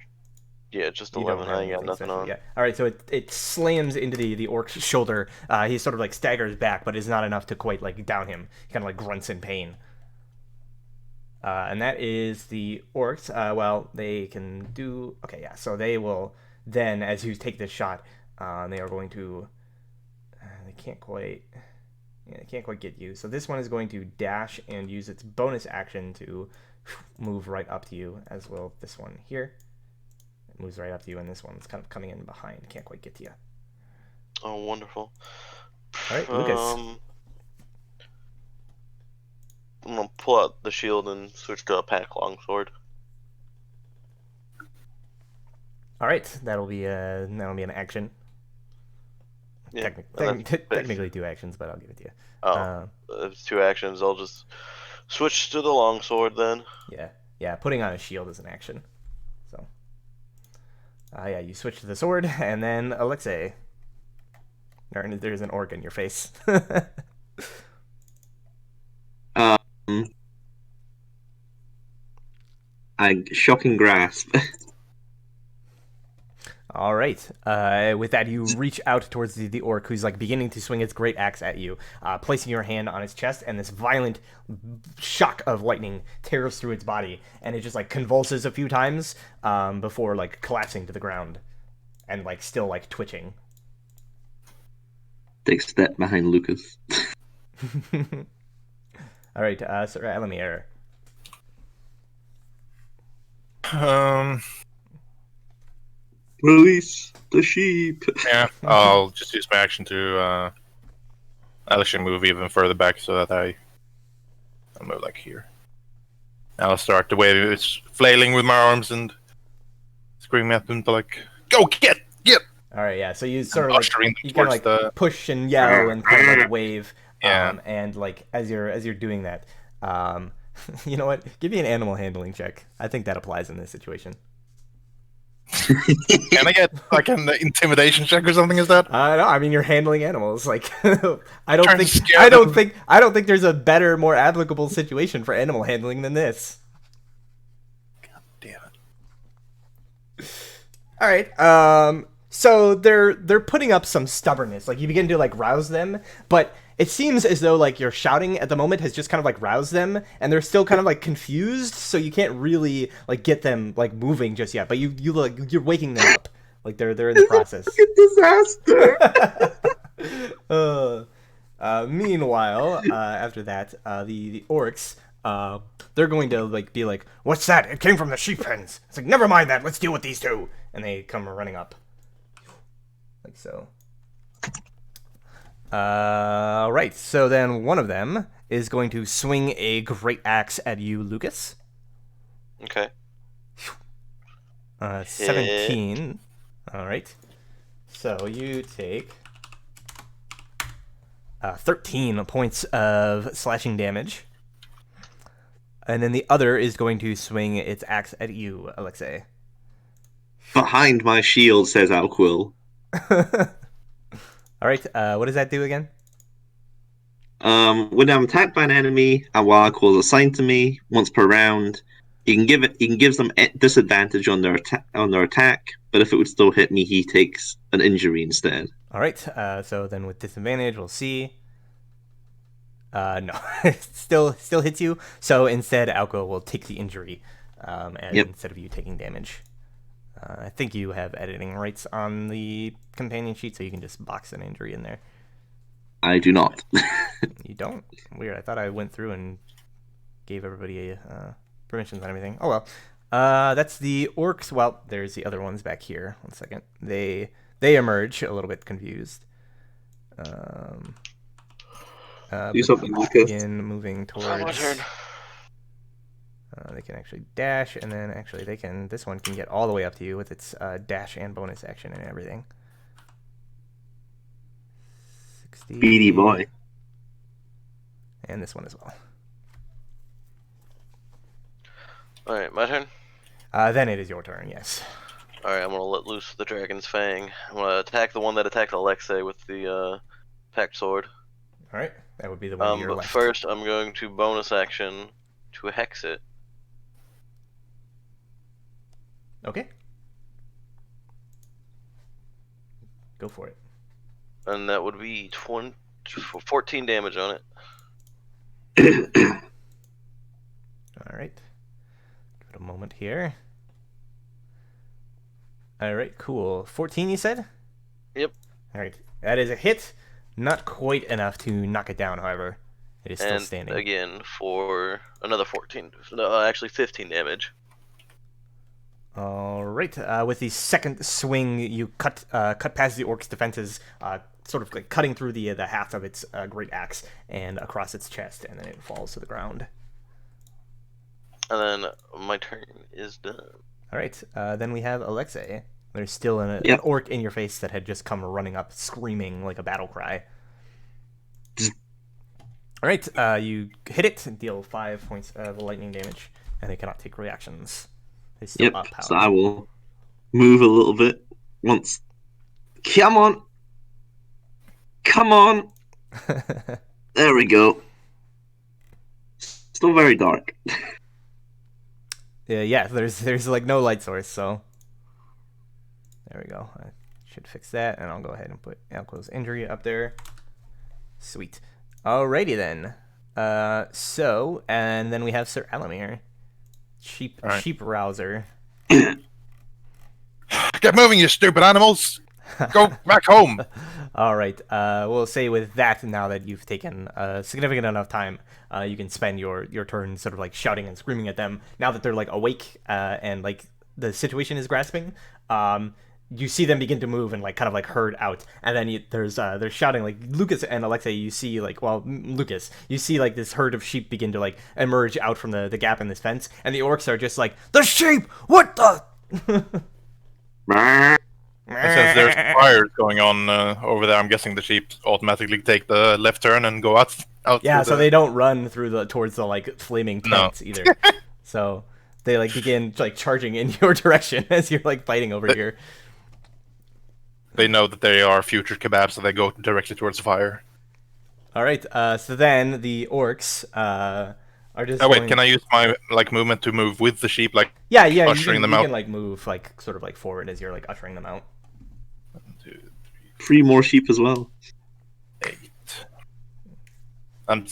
Yeah, just You don't 11. have I ain't got anything nothing special on. yet. All right, so it slams into the orc's shoulder. He sort of like staggers back, but is not enough to quite like down him. He kind of like grunts in pain. And that is the orcs. Well, they can do. Okay, yeah. So they will then, as you take this shot, they are going to. They can't quite. Yeah, they can't quite get you. So this one is going to dash and use its bonus action to move right up to you, as will this one here. It moves right up to you, and this one's kind of coming in behind. Can't quite get to you. Oh, wonderful. All right, Lucas. I'm gonna pull out the shield and switch to a pack longsword. All right, that'll be an action. Yeah, Technically 2 actions, but I'll give it to you. Oh, if it's 2 actions, I'll just switch to the longsword then. Yeah. Putting on a shield is an action. So, yeah, you switch to the sword, and then Alexei. There's an orc in your face. Shocking grasp. All right. With that, you reach out towards the orc, who's like beginning to swing its great axe at you, placing your hand on its chest, and this violent shock of lightning tears through its body, and it just like convulses a few times before like collapsing to the ground, and like still like twitching. Take a step behind Lucas. All right. So let me error. Release the sheep. Yeah, I'll just use my action to I'll actually move even further back so that I'll move like here. I'll start the way it's flailing with my arms and screaming at them to like, go get! All right, yeah. So you sort of Ushering like, you them kind of towards like push and yell and kind of like wave. Yeah. And like as you're doing that, you know what? Give me an animal handling check. I think that applies in this situation. Can I get like an intimidation check or something? Is that? No, I mean you're handling animals. Like Trying to scare them. I don't think there's a better, more applicable situation for animal handling than this. Damn it. All right. So they're putting up some stubbornness. Like you begin to like rouse them, but it seems as though like your shouting at the moment has just kind of like roused them, and they're still kind of like confused. So you can't really like get them like moving just yet. But you like you're waking them up. Like they're in the process. Disaster. Meanwhile, after that, the orcs, they're going to like be like, "What's that? It came from the sheep pens." It's like, "Never mind that. Let's deal with these two." And they come running up, like so. Right. So then one of them is going to swing a great axe at you, Lucas. Okay. 17. All right. So you take 13 points of slashing damage. And then the other is going to swing its axe at you, Alexei. Behind my shield, says Alquil. All right. What does that do again? When I'm attacked by an enemy, and while Alquil is assigned to me once per round, he can give them disadvantage on their attack. But if it would still hit me, he takes an injury instead. All right. So then with disadvantage, we'll see. No, it still hits you. So instead, Alco will take the injury, and instead of you taking damage. I think you have editing rights on the companion sheet, so you can just box an injury in there. I do not. You don't? Weird. I thought I went through and gave everybody permissions on everything. Oh well. That's the orcs. Well, there's the other ones back here. 1 second. They emerge a little bit confused. Do something, Lucas. Begin moving towards. My turn. They can actually dash, and then actually they can. This one can get all the way up to you with its dash and bonus action and everything. 60. Beady boy. And this one as well. Alright, my turn? Then it is your turn, yes. Alright, I'm gonna let loose the Dragon's Fang. I'm gonna attack the one that attacked Alexei with the packed sword. Alright, that would be the one to your But left. first, I'm going to bonus action to hex it. Okay. Go for it. And that would be 14 damage on it. Alright. Give it a moment here. Alright, cool. 14, you said? Yep. Alright, that is a hit. Not quite enough to knock it down, however. It is still And standing. again for another 14. No, actually 15 damage. Alright, with the second swing, you cut past the orc's defenses, sort of like cutting through the haft of its great axe and across its chest, and then it falls to the ground. And then my turn is done. Alright, then we have Alexei. There's still an orc in your face that had just come running up, screaming like a battle cry. Alright, you hit it, deal 5 points of lightning damage, and it cannot take reactions. It's still up, so I will move a little bit once. Come on! Come on! There we go. Still very dark. Yeah, there's like no light source, so there we go. I should fix that, and I'll go ahead and put Alco's injury up there. Sweet. Alrighty then. So, and then we have Sir Alamir. Sheep rouser. Get moving, you stupid animals! Go back home! Alright, we'll say with that, now that you've taken significant enough time, you can spend your turn sort of like shouting and screaming at them. Now that they're like awake and like the situation is grasping, you see them begin to move and like kind of like herd out, and then they're shouting like Lucas and Alexei. You see like Lucas, you see like this herd of sheep begin to like emerge out from the gap in this fence, and the orcs are just like, the sheep, what the. Since there's fires going on over there, I'm guessing the sheep automatically take the left turn and go out. Yeah, so they don't run through towards the like flaming tents either. So They like begin like charging in your direction as you're like fighting over here. They know that they are future kebabs, so they go directly towards the fire. All right. So then the orcs are just. Oh wait, going... can I use my like movement to move with the sheep, like Yeah, you ushering can, them you out? can like move like sort of like forward as you're like ushering them out. 1, 2, 3 more sheep as well. 3, 8.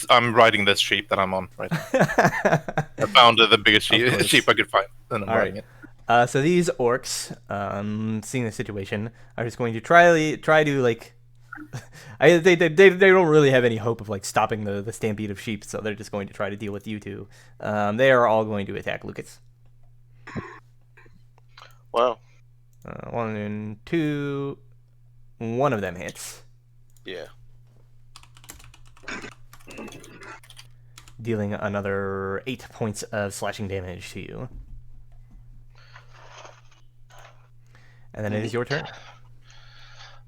I'm riding this sheep that I'm on right now. I found the biggest sheep I could find, and I'm riding it. So these orcs, seeing the situation, are just going to try to like. They don't really have any hope of like stopping the stampede of sheep, so they're just going to try to deal with you two. They are all going to attack Lucas. Wow. 1 and 2. One of them hits, Yeah. dealing another 8 points of slashing damage to you. And then it is your turn.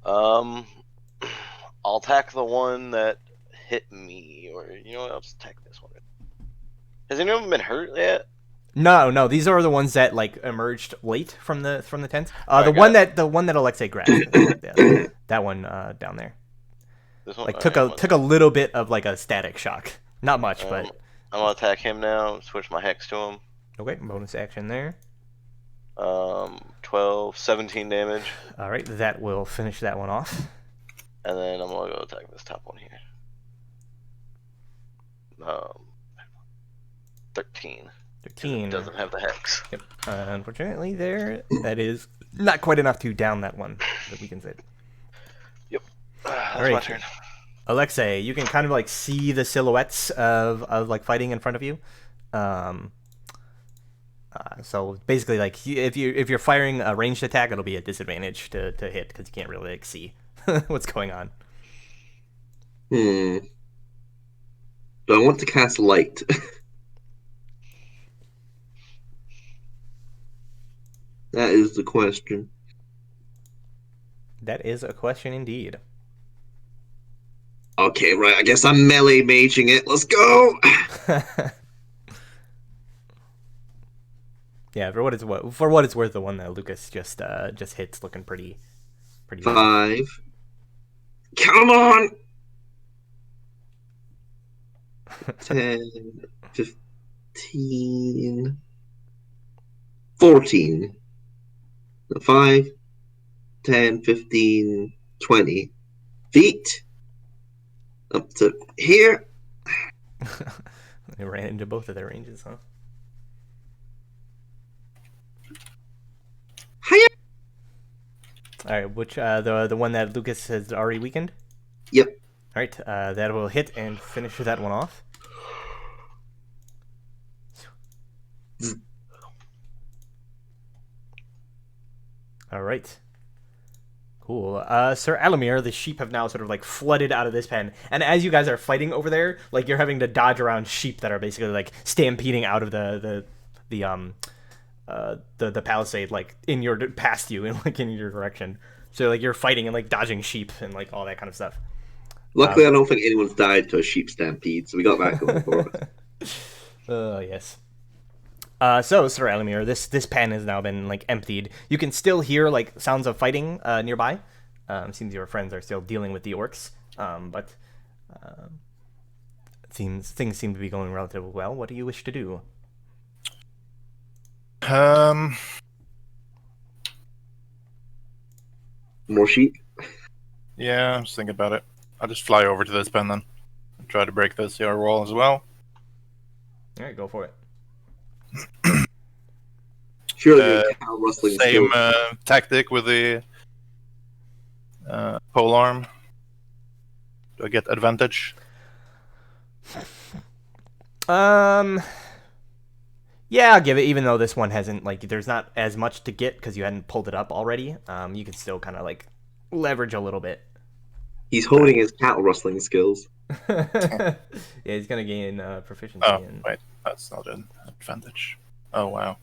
I'll attack the one that hit me, or you know what? I'll just attack this one. Has anyone been hurt yet? No, these are the ones that like emerged late from the tent. Alright, The one that Alexei grabbed. Yeah, that one down there. This one Like alright, took a little bit of like a static shock. Not much, but I'm gonna attack him now. Switch my hex to him. okay. Bonus action there. 12, 17 damage, All right, that will finish that one off. and then I'm gonna go attack this top one here. 13. 13. It doesn't have the hex. Yep. Unfortunately, that is not quite enough to down that one. That weakens it. Yep. That's All right. my turn. Alexei, you can kind of like see the silhouettes of like fighting in front of you. So basically, like if you're firing a ranged attack, it'll be a disadvantage to hit because you can't really like see what's going on. Do I want to cast light? That is the question. That is a question indeed. Okay, right. I guess I'm melee maging it. Let's go. Yeah, for what it's worth, the one that Lucas just hits looking pretty. 5. Come on. 10, 15, 14. 5, 10, 15, 20 feet up to here. They ran into both of their ranges, huh? Hiya. All right, which the one that Lucas has already weakened? Yep. All right, that will hit and finish that one off. All right. Cool. Sir Alamir, the sheep have now sort of like flooded out of this pen, and as you guys are fighting over there, like you're having to dodge around sheep that are basically like stampeding out of the palisade, like past you and like in your direction. So like you're fighting and like dodging sheep and like all that kind of stuff. Luckily, I don't think anyone's died to a sheep stampede, so we got that going for us. Yes. So, Sir Alamir, this pen has now been like emptied. You can still hear like sounds of fighting nearby. Seems your friends are still dealing with the orcs, but things seem to be going relatively well. What do you wish to do? More sheep. Yeah, I was thinking about it. I'll just fly over to this pen then. And try to break this CR wall as well. All right, go for it. Surely the cow rustling Same skills. tactic with the pole arm. Do I get advantage? Yeah, I'll give it. Even though this one hasn't like, there's not as much to get because you hadn't pulled it up already. You can still kind of like leverage a little bit. He's holding his cattle rustling skills. Yeah, he's gonna gain proficiency. Oh, wait, that's not an advantage. Oh, wow.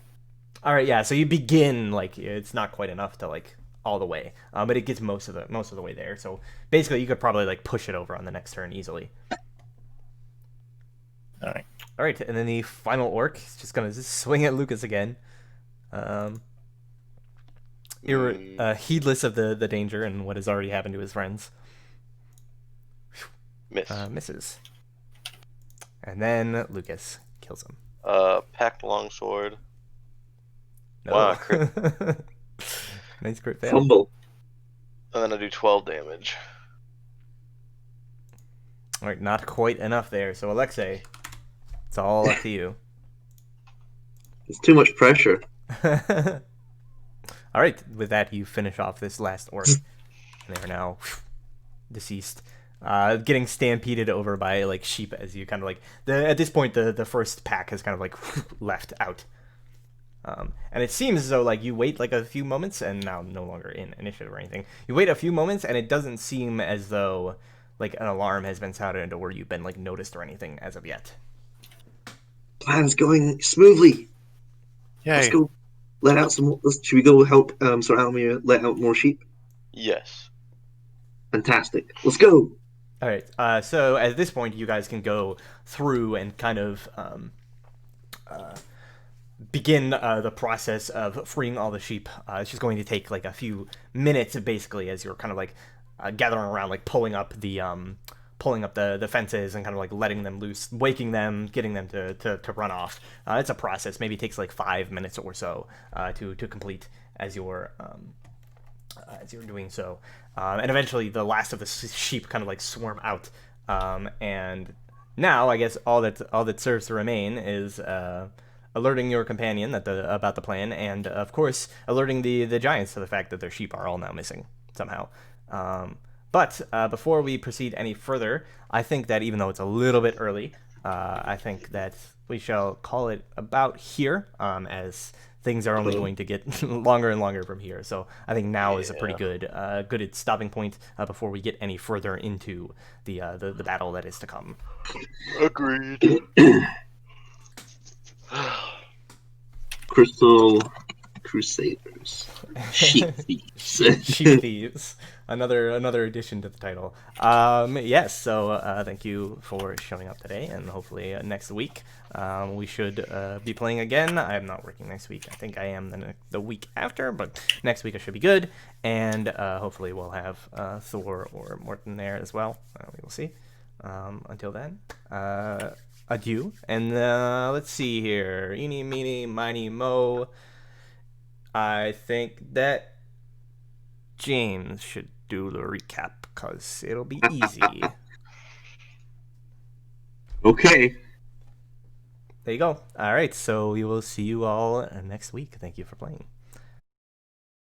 All right, yeah. So you begin like it's not quite enough to like all the way, but it gets most of the way there. So basically, you could probably like push it over on the next turn easily. All right. All right, and then the final orc is just gonna swing at Lucas again. Heedless of the danger and what has already happened to his friends. Miss. Misses. And then Lucas kills him. Packed longsword. No. Wow, crit. Nice crit fail. Fumble. And then I do 12 damage. All right, not quite enough there. So Alexei, it's all up to you. It's too much pressure. All right, with that, you finish off this last orc. And they are now deceased. Getting stampeded over by like sheep as you kind of like at this point the first pack has kind of like left out. And it seems as though like you wait like a few moments, and now no longer in initiative or anything. You wait a few moments, and it doesn't seem as though like an alarm has been sounded or you've been like noticed or anything as of yet. Plan's going smoothly. Yay. Let's go. Let out some more. Should we go help Sir Almir let out more sheep? Yes. Fantastic. Let's go. All right. So at this point, you guys can go through and kind of begin the process of freeing all the sheep. It's just going to take like a few minutes, basically, as you're kind of like gathering around, like pulling up the fences and kind of like letting them loose, waking them, getting them to run off. It's a process. Maybe it takes like 5 minutes or so to complete as you're doing so. And eventually the last of the sheep kind of like swarm out. And now I guess all that serves to remain is alerting your companion about the plan, and of course alerting the giants to the fact that their sheep are all now missing somehow. But before we proceed any further, I think that even though it's a little bit early, I think that we shall call it about here, as things are only going to get longer and longer from here. So I think now is a pretty good stopping point before we get any further into the battle that is to come. Agreed. Crystal Crusaders. Sheep thieves. Sheep thieves. Another addition to the title. Yes, so thank you for showing up today, and hopefully next week we should be playing again. I'm not working next week. I think I am the week after, but next week I should be good, and hopefully we'll have Thor or Morton there as well. We will see. Until then, adieu, and let's see here. Eeny, meeny, miny, mo. I think that James should do the recap because it'll be easy. Okay. There you go. All right, so we will see you all next week. Thank you for playing.